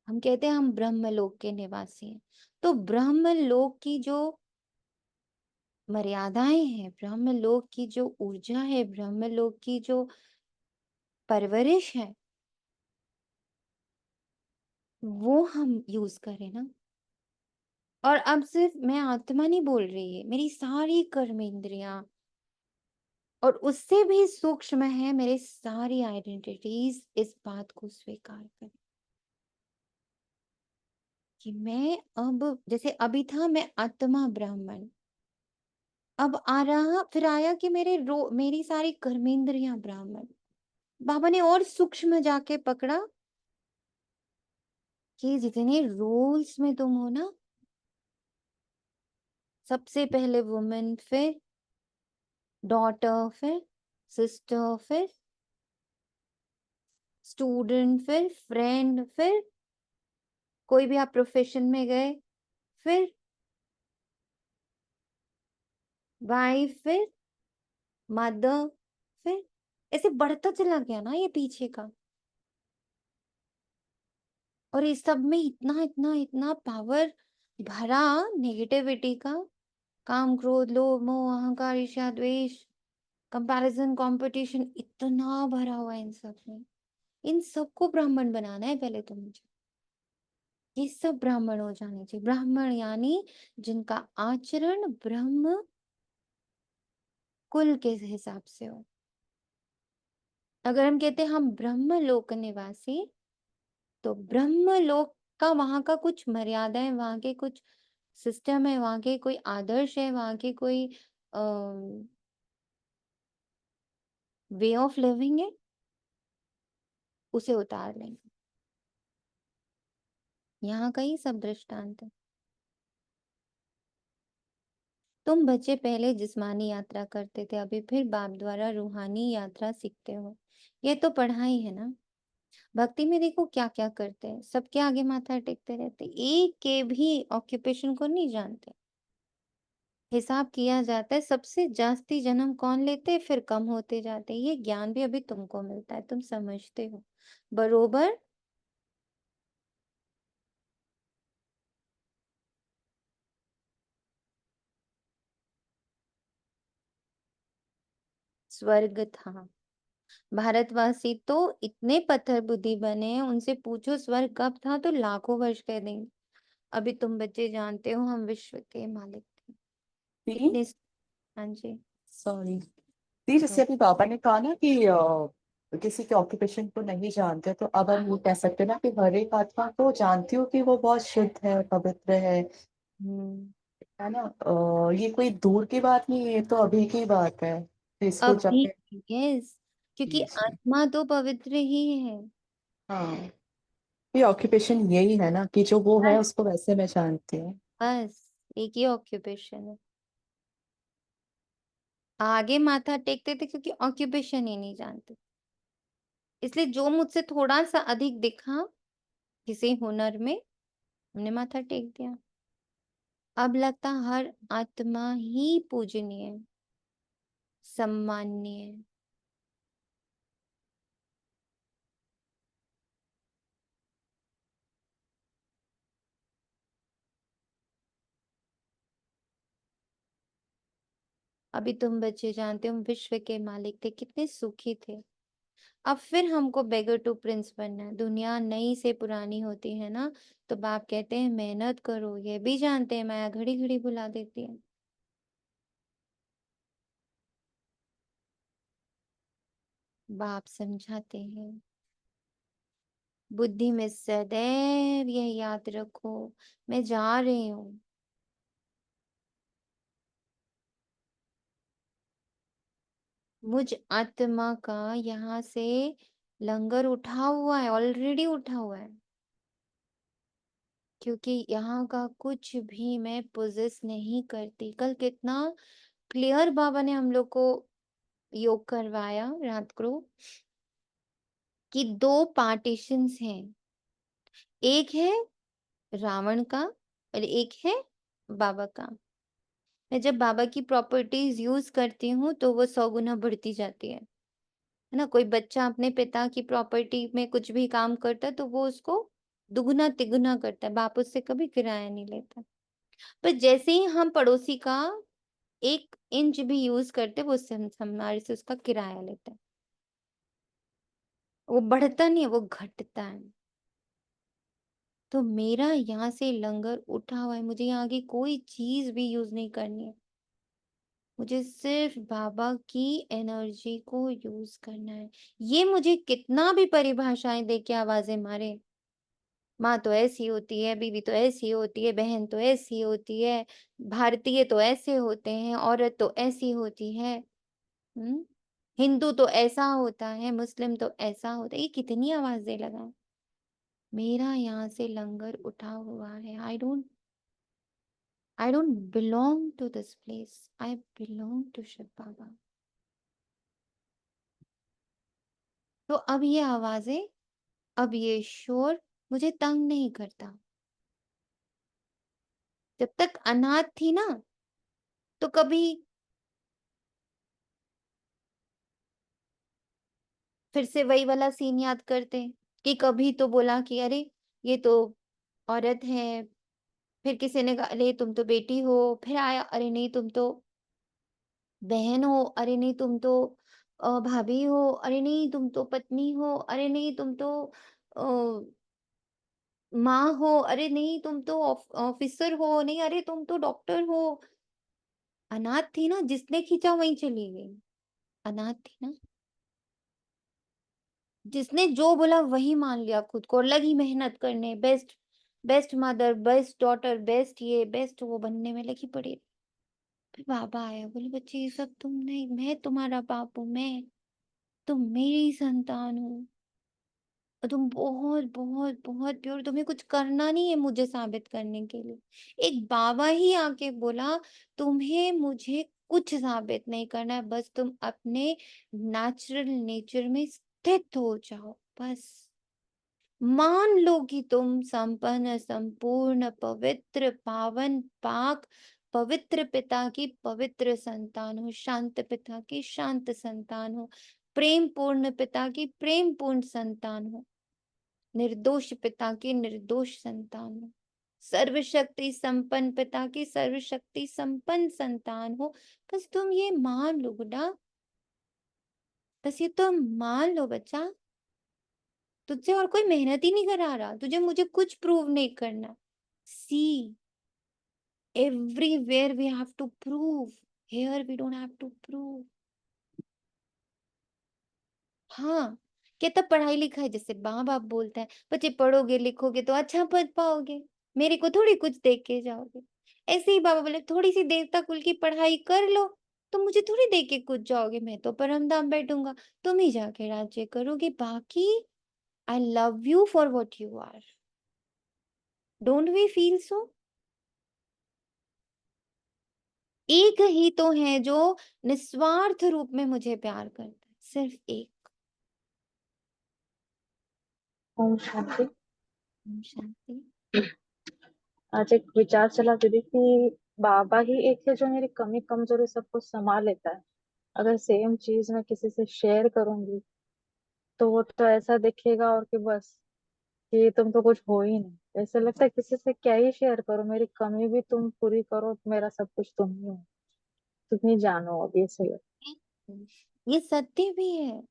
हम कहते हैं हम ब्रह्मलोक के निवासी हैं, तो ब्रह्मलोक की जो मर्यादाएं हैं, ब्रह्मलोक की जो ऊर्जा है, ब्रह्मलोक की जो परवरिश है, वो हम यूज करें ना। और अब सिर्फ मैं आत्मा नहीं बोल रही है, मेरी सारी कर्मेंद्रियां, और उससे भी सूक्ष्म है मेरे सारी आइडेंटिटीज, इस बात को स्वीकार करें कि मैं अब, जैसे अभी था मैं आत्मा ब्राह्मण, अब आ रहा फिर आया कि मेरी सारी कर्मेंद्रियां ब्राह्मण। बाबा ने और सूक्ष्म जाके पकड़ा कि जितने रोल्स में तुम हो ना, सबसे पहले वुमेन, फिर डॉटर, फिर सिस्टर, फिर स्टूडेंट, फिर फ्रेंड, फिर कोई भी आप प्रोफेशन में गए, फिर वाइफ, फिर मदर, फिर ऐसे बढ़ता चला गया ना ये पीछे का। और इस सब में इतना इतना इतना पावर भरा नेगेटिविटी का, काम क्रोध लोभ मोह अहंकार ईर्ष्या द्वेष कंपैरिजन कंपटीशन, इतना भरा हुआ है इन सब में। इन सबको ब्राह्मण बनाना है पहले तो मुझे। ये सब ब्राह्मण हो जाने चाहिए। ब्राह्मण यानी जिनका आचरण ब्रह्म कुल के हिसाब से हो। अगर हम कहते हैं हम ब्रह्म लोक निवासी, तो ब्रह्म लोक का वहां का कुछ मर्यादा है, वहां के कुछ सिस्टम है, वहां के कोई आदर्श है, वहां के कोई वे ऑफ लिविंग है, उसे उतार लेंगे। यहाँ का ही सब दृष्टांत है। तुम बच्चे पहले जिस्मानी यात्रा करते थे, अभी फिर बाप द्वारा रूहानी यात्रा सीखते हो। ये तो पढ़ाई है ना। भक्ति में देखो क्या क्या करते हैं, सबके आगे माथा टेकते रहते, एक के भी ऑक्यूपेशन को नहीं जानते। हिसाब किया जाता है सबसे जास्ती जन्म कौन लेते, फिर कम होते जाते। ये ज्ञान भी अभी तुमको मिलता है, तुम समझते हो बरोबर। स्वर्ग था। भारतवासी तो इतने पत्थर बुद्धि बने हैं, उनसे पूछो स्वर्ग कब था तो लाखों वर्ष कह देंगे। अभी तुम बच्चे जानते हो हम विश्व के मालिक थे। दी इतने। हाँ जी। सॉरी दी, जैसे अभी बाबा ने कहा ना कि किसी के ऑक्यूपेशन को नहीं जानते, तो अब हम ये कह सकते हैं ना कि हर एक आत्मा को जानती हूँ कि वो बहुत शुद्ध है, पवित्र है ना। ये कोई दूर की बात नहीं है, ये तो अभी की बात है। तो इसको जब अभी। यस। क्योंकि जी जी, आत्मा तो पवित्र ही है। हाँ, ये ऑक्यूपेशन यही है ना कि जो वो है बस। उसको वैसे मैं जानती हूँ। बस एक ही ऑक्यूपेशन है। आगे माथा टेकते थे क्योंकि ऑक्यूपेशन ही नहीं जानते। इसलिए जो मुझसे थोड़ा सा अधिक दिखा किसी हुनर में, हमने माथा टेक दिया। अब लगता हर आत्मा ही पूजनीय है, सम्माननीय है। अभी तुम बच्चे जानते हो हम विश्व के मालिक थे, कितने सुखी थे। अब फिर हमको बेगर टू प्रिंस बनना है। दुनिया नई से पुरानी होती है ना, तो बाप कहते हैं मेहनत करो। ये भी जानते हैं माया घड़ी घड़ी भुला देती है। बाप समझाते हैं बुद्धि में सदैव यह याद रखो, मैं जा रही हूँ। मुझ आत्मा का यहाँ से लंगर उठा हुआ है, ऑलरेडी उठा हुआ है। क्योंकि यहाँ का कुछ भी मैं पोजेस नहीं करती। कल कितना क्लियर बाबा ने हम लोग को योग करवाया रात को, कि दो पार्टीशंस हैं, एक है रावण का और एक है बाबा का। मैं जब बाबा की प्रॉपर्टीज यूज करती हूँ तो वो 100 गुना बढ़ती जाती है ना। कोई बच्चा अपने पिता की प्रॉपर्टी में कुछ भी काम करता है तो वो उसको दुगुना तिगुना करता है। बाप उससे कभी किराया नहीं लेता। पर जैसे ही हम पड़ोसी का 1 इंच भी यूज करते, वो उससे हमारे से उसका किराया लेता है। वो बढ़ता नहीं है, वो घटता है। तो मेरा यहाँ से लंगर उठा हुआ है, मुझे यहाँ की कोई चीज भी यूज नहीं करनी है। मुझे सिर्फ बाबा की एनर्जी को यूज करना है। ये मुझे कितना भी परिभाषाएं दे के आवाजें मारे, माँ तो ऐसी होती है, बीवी तो ऐसी होती है, बहन तो ऐसी होती है, भारतीय तो ऐसे होते हैं, औरत तो ऐसी होती है, हिंदू तो ऐसा होता है, मुस्लिम तो ऐसा होता है, ये कितनी आवाजें लगाएं। मेरा यहाँ से लंगर उठा हुआ है। I don't belong to this place. I belong to Shiv Baba. तो अब ये आवाजें, अब ये शोर मुझे तंग नहीं करता। जब तक अनाथ थी ना, तो कभी फिर से वही वाला सीन याद करते हैं कि कभी तो बोला कि अरे ये तो औरत है, फिर किसी ने कहा अरे तुम तो बेटी हो, फिर आया अरे नहीं तुम तो बहन हो, अरे नहीं तुम तो भाभी हो, अरे नहीं तुम तो पत्नी हो, अरे नहीं तुम तो अ, माँ हो, अरे नहीं तुम तो ऑफिसर हो, नहीं अरे तुम तो डॉक्टर हो। अनाथ थी ना, जिसने खींचा वहीं चली गई। अनाथ थी ना, जिसने जो बोला वही मान लिया खुद को और लगी मेहनत करने, best best mother, best daughter, best ये बेस्ट वो बनने में लगी पड़ी। फिर बाबा आया, बोले बच्चे ये सब तुम नहीं, मैं तुम्हारा बाप हूँ, मैं तुम मेरी संतान हो और तुम बहुत बहुत बहुत प्योर, तुम्हें कुछ करना नहीं है मुझे साबित करने के लिए। एक बाबा ही आके बोला तुम्हें मुझे कुछ साबित नहीं करना है, बस तुम अपने नेचुरल नेचर में स्थित हो जाओ, बस मान लो कि तुम संपन्न, संपूर्ण, पवित्र, पावन, पाक, पवित्र पिता की पवित्र संतान हो, शांत पिता की शांत संतान हो, प्रेम पूर्ण पिता की प्रेम पूर्ण संतान हो, निर्दोष पिता की निर्दोष संतान हो, सर्वशक्ति संपन्न पिता की सर्वशक्ति संपन्न संतान हो। बस तुम ये मान लो गुड्डा, बस ये तुम मान लो बच्चा। तुझसे और कोई मेहनत ही नहीं करा रहा, तुझे मुझे कुछ प्रूव नहीं करना। See everywhere we have to prove, here we don't have to prove. हाँ, कहता पढ़ाई लिखाई जैसे माँ बाप बोलता है बच्चे पढ़ोगे लिखोगे तो अच्छा पद पाओगे, मेरे को थोड़ी कुछ देख के जाओगे। ऐसे ही बाबा बोले थोड़ी सी देवता कुल की पढ़ाई कर लो तो मुझे थोड़ी दे के कुछ जाओगे, मैं तो परम धाम बैठूंगा, तुम ही जाके राज्य करोगे, बाकी I love you for what you are. Don't we feel so? एक ही तो है जो निस्वार्थ रूप में मुझे प्यार करता है, सिर्फ एक। ओम शांति। ओम शांति। आज एक विचार चला दीदी कि बाबा ही एक है जो मेरी कमी कमजोरी सबको संभाल लेता है। अगर सेम चीज मैं किसी से शेयर करूंगी तो वो तो ऐसा दिखेगा और कि बस कि तुम तो कुछ हो ही नहीं, ऐसा लगता है किसी से क्या ही शेयर करो, मेरी कमी भी तुम पूरी करो, मेरा सब कुछ तुम ही हो, तुम ही जानो अब ये सही है। ये सत्य भी है,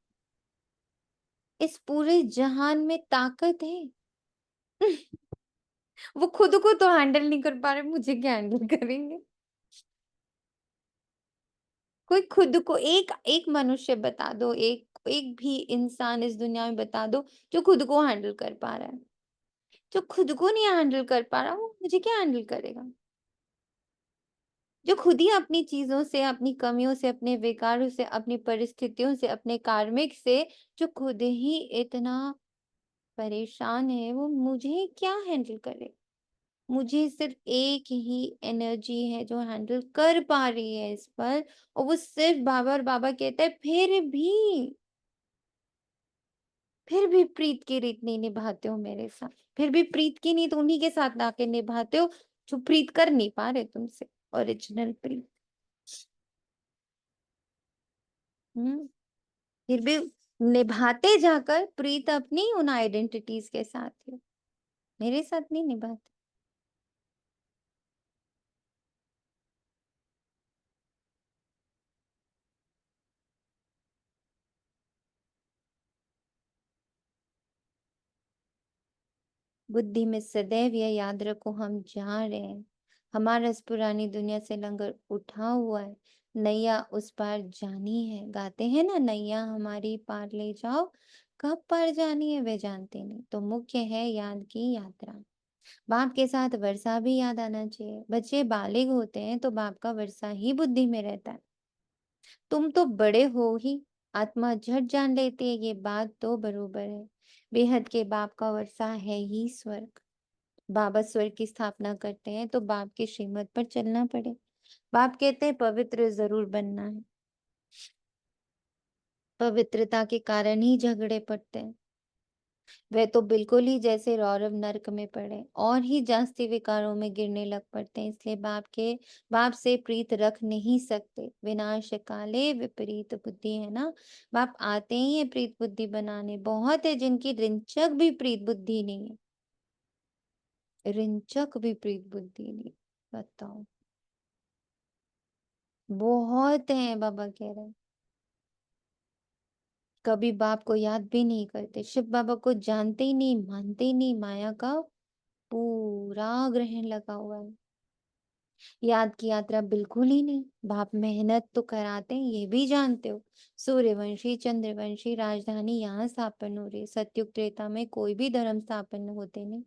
इस पूरे जहान में ताकत है। वो खुद को तो हैंडल नहीं कर पा रहे, मुझे क्या हैंडल करेंगे? कोई खुद को एक एक मनुष्य बता दो, एक एक भी इंसान इस दुनिया में बता दो जो खुद को हैंडल कर पा रहा है। जो खुद को नहीं हैंडल कर पा रहा वो मुझे क्या हैंडल करेगा? जो खुद ही अपनी चीजों से, अपनी कमियों से, अपने विकारों से, अपनी परिस्थितियों से, अपने कार्मिक से, जो खुद ही इतना परेशान है, वो मुझे क्या हैंडल करे? मुझे सिर्फ एक ही एनर्जी है जो हैंडल कर पा रही है इस पर, और वो सिर्फ बाबा। और बाबा कहता है फिर भी प्रीत की रीत नहीं निभाते हो मेरे साथ, फिर भी प्रीत की नीत उन्हीं के साथ लाके निभाते हो जो प्रीत कर नहीं पा रहे तुमसे, ओरिजिनल प्रीत। फिर भी निभाते जाकर प्रीत अपनी उन आइडेंटिटीज के साथ है, मेरे साथ नहीं निभाते। बुद्धि में सदैव यह याद रखो, हम जा रहे हैं, हमारा इस पुरानी दुनिया से लंगर उठा हुआ है, नैया उस पार जानी है। गाते हैं ना, नैया हमारी पार ले जाओ, कब पार जानी है वे जानते नहीं। तो मुख्य है याद की यात्रा। बाप के साथ वर्षा भी याद आना चाहिए। बच्चे बालिग होते हैं तो बाप का वर्षा ही बुद्धि में रहता है। तुम तो बड़े हो ही, आत्मा झट जान लेती है, ये बात तो बरोबर है। बेहद के बाप का वर्षा है ही स्वर्ग। बाबा स्वर्ग की स्थापना करते हैं तो बाप की श्रीमत पर चलना पड़े। बाप कहते हैं पवित्र जरूर बनना है, पवित्रता के कारण ही झगड़े पड़ते हैं। वह तो बिल्कुल ही जैसे रौरव नर्क में पड़े और ही जास्ती विकारों में गिरने लग पड़ते हैं, इसलिए बाप से प्रीत रख नहीं सकते। विनाश काले विपरीत बुद्धि है ना, बाप आते ही है प्रीत बुद्धि बनाने। बहुत है जिनकी रिंचक भी प्रीत बुद्धि नहीं है, रिंचक भी प्रीत बुद्धि नहीं। बताओ, बहुत है, बाबा कह रहे हैं। कभी बाप को याद भी नहीं करते, शिव बाबा को जानते ही नहीं, मानते ही नहीं, माया का पूरा ग्रहण लगा हुआ है। याद की यात्रा बिल्कुल ही नहीं। बाप मेहनत तो कराते हैं, ये भी जानते हो। सूर्यवंशी चंद्रवंशी राजधानी यहाँ स्थापन हो रही है। सतयुग त्रेता में कोई भी धर्म स्थापन होते नहीं।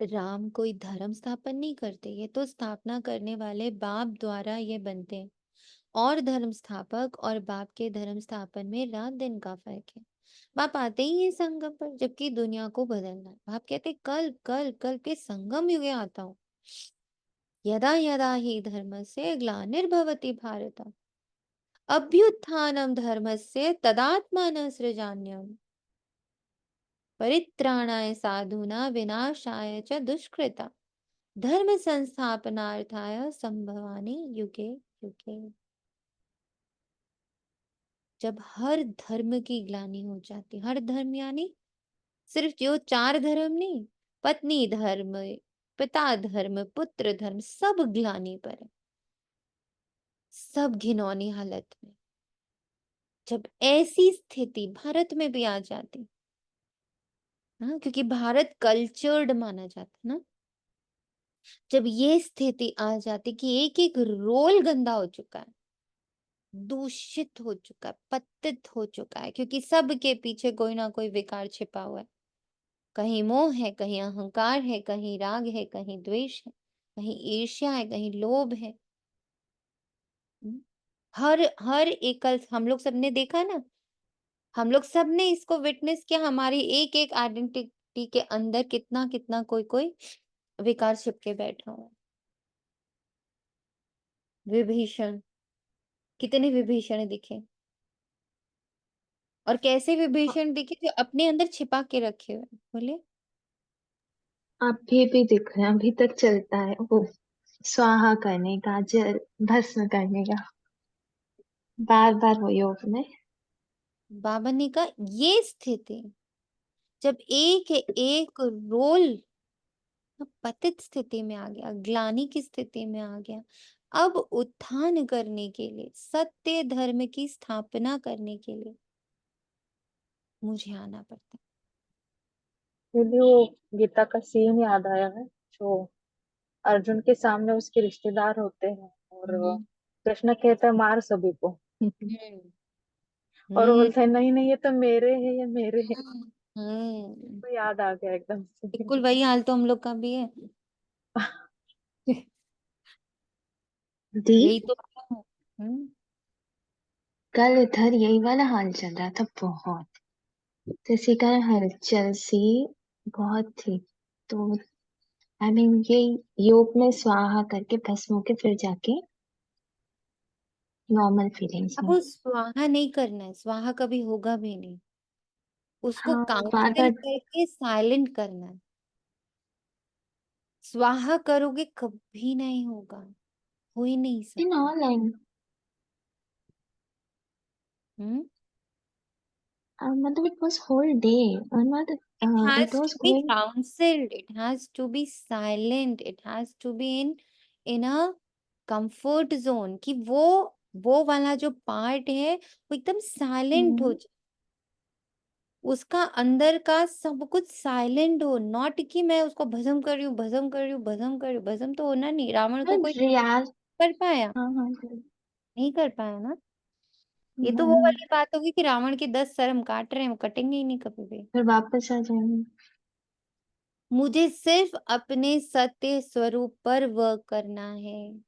राम कोई धर्म स्थापन नहीं करते, ये तो स्थापना करने वाले बाप द्वारा ये बनते हैं। और धर्म स्थापक और बाप के धर्म स्थापन में रात दिन का फर्क है। बाप आते ही है संगम पर, जबकि दुनिया को बदलना है। बाप कहते कल कल कल के संगम युगे आता हूँ। यदा यदा ही धर्मस्य ग्लानिर्भवति भारत, अभ्युत्थानम धर्मस्य तदात्मानं सृजाम्यहम्, परित्राणाय साधूनां विनाशाय च दुष्कृता, धर्म संस्थापनार्थाय संभवामि युगे युगे। जब हर धर्म की ग्लानि हो जाती, हर धर्म यानी सिर्फ जो 4 धर्म नहीं, पत्नी धर्म, पिता धर्म, पुत्र धर्म, सब ग्लानि पर है, सब घिनौनी हालत में। जब ऐसी स्थिति भारत में भी आ जाती, हाँ, क्योंकि भारत कल्चर्ड माना जाता है ना। जब ये स्थिति आ जाती कि एक एक रोल गंदा हो चुका है, दूषित हो चुका है, पतित हो चुका है, क्योंकि सबके पीछे कोई ना कोई विकार छिपा हुआ है। कहीं मोह है, कहीं अहंकार है, कहीं राग है, कहीं द्वेष है, कहीं ईर्ष्या है, कहीं लोभ है। हम्म, हर हर एकल हम लोग सबने देखा ना, हम लोग सबने इसको विटनेस किया। हमारी एक एक आइडेंटिटी के अंदर कितना कितना कोई कोई विकार छिपके बैठा हुआ है। विभीषण, कितने विभीषण दिखे, और कैसे विभीषण दिखे जो अपने अंदर छिपा के रखे हुए हैं। बोले अभी भी दिख रहे हैं, अभी तक चलता है वो, स्वाहा करने का, जल भस्म करने का, बार बार वो योग में। बाबा ने कहा ये स्थिति, जब एक रोल पतित स्थिति में आ गया, ग्लानि की स्थिति में आ गया, अब उत्थान करने के लिए, सत्य धर्म की स्थापना करने के लिए मुझे आना पड़ता मुझे वो गीता का सीन याद आया है, जो अर्जुन के सामने उसके रिश्तेदार होते हैं और है। कृष्ण कहता है मार सभी को। हम्म और वो हम्म बोलता है नहीं नहीं ये तो मेरे हैं, ये मेरे हैं। हम्म, तो याद आ गया एकदम से। बिल्कुल वही हाल तो हम लोग का भी है। दी यही तो हम्म कल इधर यही वाला हाल चल रहा था बहुत, तो इसी कारण हलचल सी बहुत थी। तो आई मीन ये योग में स्वाहा करके भस्म होके फिर जाके नॉर्मल फीलिंग्स अब में। वो स्वाहा नहीं करना है, स्वाहा कभी होगा भी नहीं। उसको हाँ बार काउंसिल बार करके साइलेंट करना है। स्वाहा करोगे कभी नहीं होगा, हो ही नहीं इन सकता। ऑल एंड हम्म मतलब it was whole day and not It it has to was be going. counseled. It has to be silent. It has to be in a comfort zone कि वो वाला जो पार्ट है वो एकदम साइलेंट हो जाए, उसका अंदर का सब कुछ साइलेंट हो। नॉट कि मैं उसको भस्म कर रही हूँ, भस्म कर रही हूँ, भस्म कर रही हूँ। भस्म तो होना नहीं, रावण को कोई रियाज कर पाया, हाँ हाँ नहीं कर पाया ना। ये तो वो हम्म, वाली बात होगी कि रावण के 10 सर हम काट रहे हैं, वो कटेंगे ही नहीं कभी भी। फिर वापस आ जाएंगे। मुझे सिर्फ अपने सत्य स्वरूप पर वर्क करना है,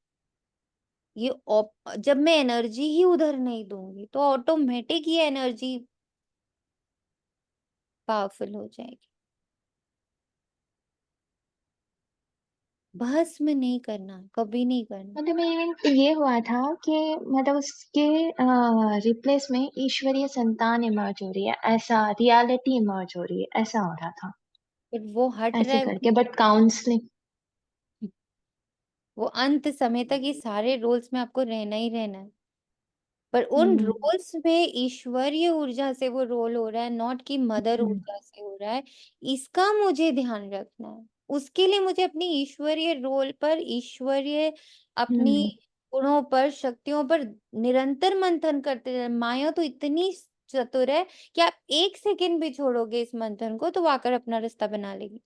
जब मैं एनर्जी ही उधर नहीं दूंगी तो ऑटोमेटिक ये एनर्जी पावरफुल हो जाएगी। भस्म नहीं करना, कभी नहीं करना। मतलब इवन ये हुआ था कि मतलब उसके रिप्लेस में ईश्वरीय संतान इमर्ज हो रही है, ऐसा रियलिटी इमर्ज हो रही है, ऐसा हो रहा था बट वो हट रहा ऐसे है, करके। बट काउंसलिंग वो अंत समय तक ये सारे रोल्स में आपको रहना ही रहना है। पर उन रोल्स में ईश्वरीय ऊर्जा से वो रोल हो रहा है, नॉट कि मदर ऊर्जा से हो रहा है। इसका मुझे ध्यान रखना है। उसके लिए मुझे अपनी ईश्वरीय रोल पर, ईश्वरीय अपनी गुणों पर, शक्तियों पर निरंतर मंथन करते रहना। माया तो इतनी चतुर है कि आप 1 सेकंड भी छोड़ोगे इस मंथन को तो वो आकर अपना रास्ता बना लेगी।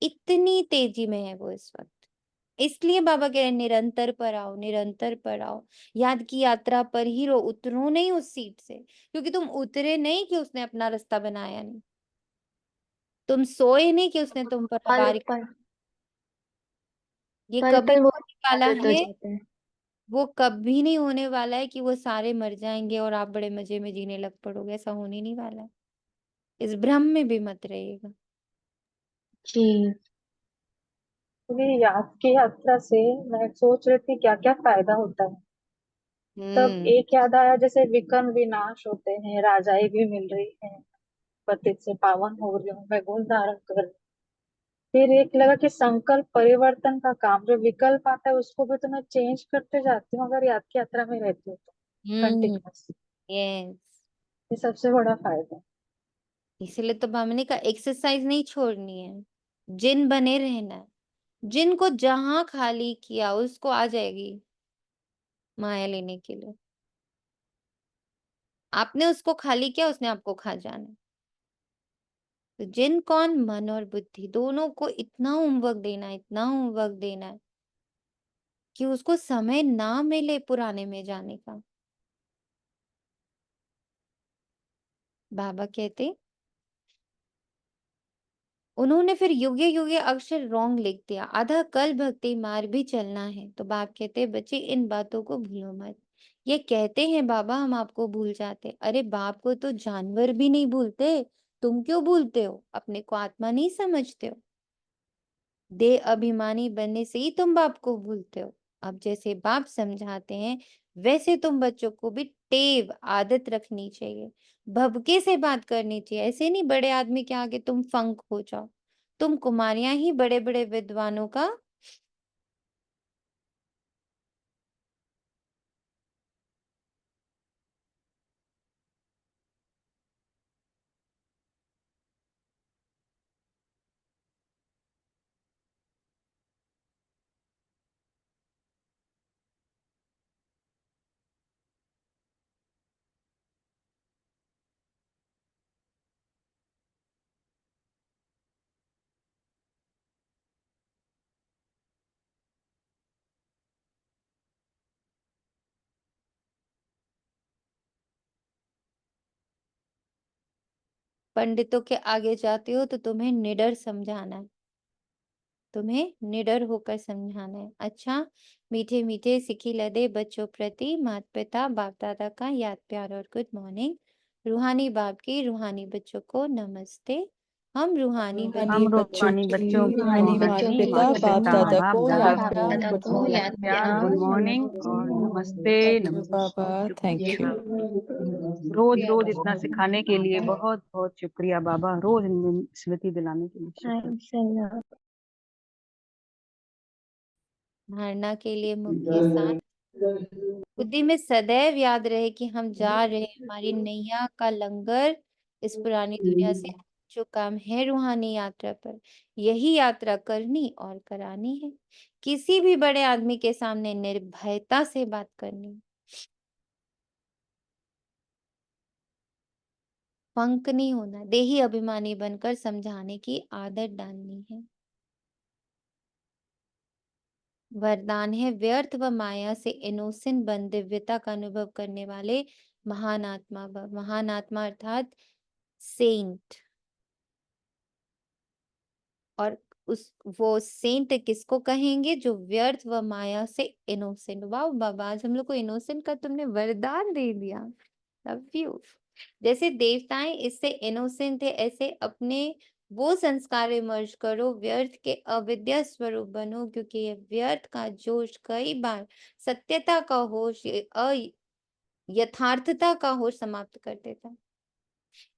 इतनी तेजी में है वो इस वक्त। इसलिए बाबा कह रहे हैं निरंतर पर आओ, निरंतर पर आओ। याद की यात्रा पर ही रो, उतरो नहीं उस सीट से, क्योंकि तुम उतरे नहीं कि उसने अपना रास्ता बनाया नहीं। तुम सोए नहीं कि उसने तुम पर पल वार। पल ये पल कभी पल वो होने वाला आदत हो है, जाते हैं। वो कभी नहीं होने वाला है कि वो सारे मर जाएंगे और आप बड़े मजे में जीने लग पड़ोगे। ऐसा होने नहीं वाला है। इस भ्रम में भी मत रहिएगा। जी। क्योंकि आपकी यात्रा से मैं सोच रही थी क्या क्या फायदा होता है। तब एक याद आया, जैसे विकर्म विनाश होते हैं, राजाई भी मिल रही है, पतित से पावन हो रही हूँ, मैं गुण धारण कर रही हूँ। फिर एक लगा कि संकल्प परिवर्तन का काम, जो विकल्प आता है उसको भी तो मैं चेंज करते जाती हूँ अगर याद की यात्रा में रहती हूँ तो हम्म। कंटिन्यूअस। यस, ये सबसे बड़ा फायदा है। इसलिए तो हमने कहा एक्सरसाइज नहीं छोड़नी है, जिन बने रहना है। जिनको जहां खाली किया उसको आ जाएगी माया लेने के लिए। आपने उसको खाली किया, उसने आपको खा जाना है। तो जिन कौन, मन और बुद्धि दोनों को इतना होमवर्क देना है, इतना होमवर्क देना है कि उसको समय ना मिले पुराने में जाने का। बाबा कहते उन्होंने फिर युगे युगे अक्षर रॉन्ग लिख दिया, आधा कल भक्ति मार्ग भी चलना है। तो बाप कहते बच्चे इन बातों को भूलो मत। ये कहते हैं बाबा हम आपको भूल जाते, अरे बाप को तो जानवर भी नहीं भूलते, तुम क्यों भूलते हो? अपने को आत्मा नहीं समझते हो? देह अभिमानी बनने से ही तुम बाप को भूलते हो। अब जैसे बाप समझाते हैं वैसे तुम बच्चों को भी टेव आदत रखनी चाहिए, भवके से बात करनी चाहिए। ऐसे नहीं बड़े आदमी के आगे तुम फंक हो जाओ। तुम कुमारियां ही बड़े बड़े विद्वानों का पंडितों के आगे जाते हो तो तुम्हें निडर समझाना है, तुम्हें निडर होकर समझाना है। अच्छा, मीठे मीठे सिखी लदे बच्चों प्रति माता पिता बाप दादा का याद प्यार और गुड मॉर्निंग। रूहानी बाप की रूहानी बच्चों को नमस्ते। हम रूहानी रूहानी बच्चों बच्चों रूहानी की बच्चों रूहानी माता रूहानी पिता माता बाप पिता दादा बाप को दादा याद बाप को प्यार दादा गुड को याद याद मॉर्निंग। प्यार प्यार गुड मॉर्निंग और नमस्ते। नमस्ते थैंक यू नमस्ते। बाबा, थैंक शुक्रिया यू। बाबा, रोज रोज इतना सिखाने के लिए बहुत बहुत शुक्रिया बाबा, रोज स्मृति दिलाने के लिए शुक्रिया। Thanks a lot. धारणा के लिए मुख्य साथ बुद्धि में सदैव याद रहे कि हम जा रहे हैं, हमारी नैया का लंगर इस पुरानी दुनिया से जो काम है रूहानी यात्रा पर, यही यात्रा करनी और करानी है। किसी भी बड़े आदमी के सामने निर्भयता से बात करनी, फंक नहीं होना, देही अभिमानी बनकर समझाने की आदत डालनी है। वरदान है व्यर्थ व माया से इनोसेंट बन दिव्यता का अनुभव करने वाले महान आत्मा भव। महान आत्मा अर्थात सेंट, और उस वो सेंट किसको कहेंगे? जो व्यर्थ व माया से इनोसेंट। वाह बाबा, आज हम लोग को इनोसेंट का तुमने वरदान दे दिया। Love you. जैसे देवताएं इससे इनोसेंट है, ऐसे अपने वो संस्कार विमर्श करो, व्यर्थ के अविद्या स्वरूप बनो, क्योंकि ये व्यर्थ का जोश कई बार सत्यता का होश, यथार्थता का होश समाप्त कर देता है।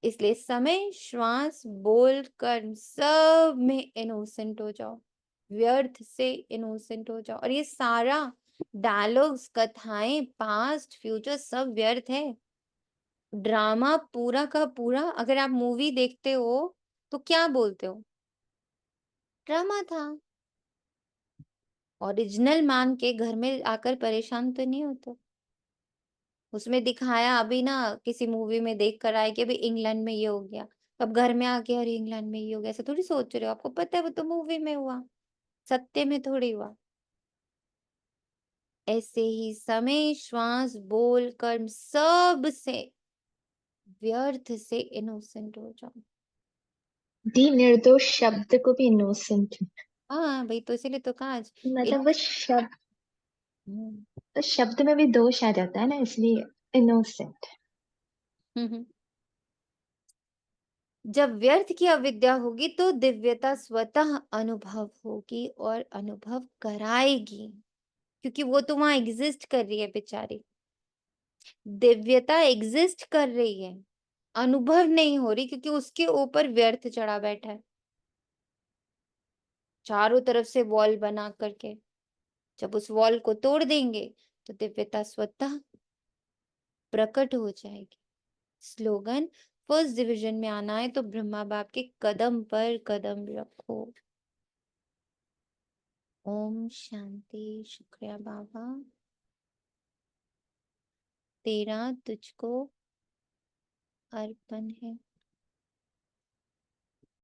इसलिए समय, श्वास, बोल, कर्म सब में इनोसेंट हो जाओ, व्यर्थ से इनोसेंट हो जाओ। और ये सारा डायलॉग्स, कथाएं, पास्ट, फ्यूचर सब व्यर्थ है। ड्रामा पूरा का पूरा, अगर आप मूवी देखते हो तो क्या बोलते हो? ड्रामा था। ओरिजिनल मान के घर में आकर परेशान तो नहीं होते। उसमें दिखाया अभी ना, किसी मूवी में देख कर आए कि अभी इंग्लैंड में ये हो गया, तब घर में आके अरे इंग्लैंड में ये हो गया, ऐसा थोड़ी सोच रहे हो। आपको पता है वो तो मूवी में हुआ, सत्य में थोड़ी हुआ। ऐसे ही समय, श्वास, बोल, कर्म सब से व्यर्थ से इनोसेंट हो जाओ। दी निर्दोष शब्द को भी इनोसेंट, हाँ भाई, तो इसीलिए तो कहा आज मतलब हम्म, उस शब्द में भी दोष आ जाता है ना, इसलिए इनोसेंट। हम्म। जब व्यर्थ की अविद्या होगी तो दिव्यता स्वतः अनुभव होगी और अनुभव कराएगी, क्योंकि वो तो वहां एग्जिस्ट कर रही है बेचारी। दिव्यता एग्जिस्ट कर रही है, अनुभव नहीं हो रही, क्योंकि उसके ऊपर व्यर्थ चढ़ा बैठा है चारों तरफ से वॉल बना करके। जब उस वॉल को तोड़ देंगे तो दिव्यता स्वतः प्रकट हो जाएगी। स्लोगन, फर्स्ट डिवीजन में आना है तो ब्रह्मा बाप के कदम पर कदम रखो। ओम शांति। शुक्रिया बाबा, तेरा तुझको अर्पण है।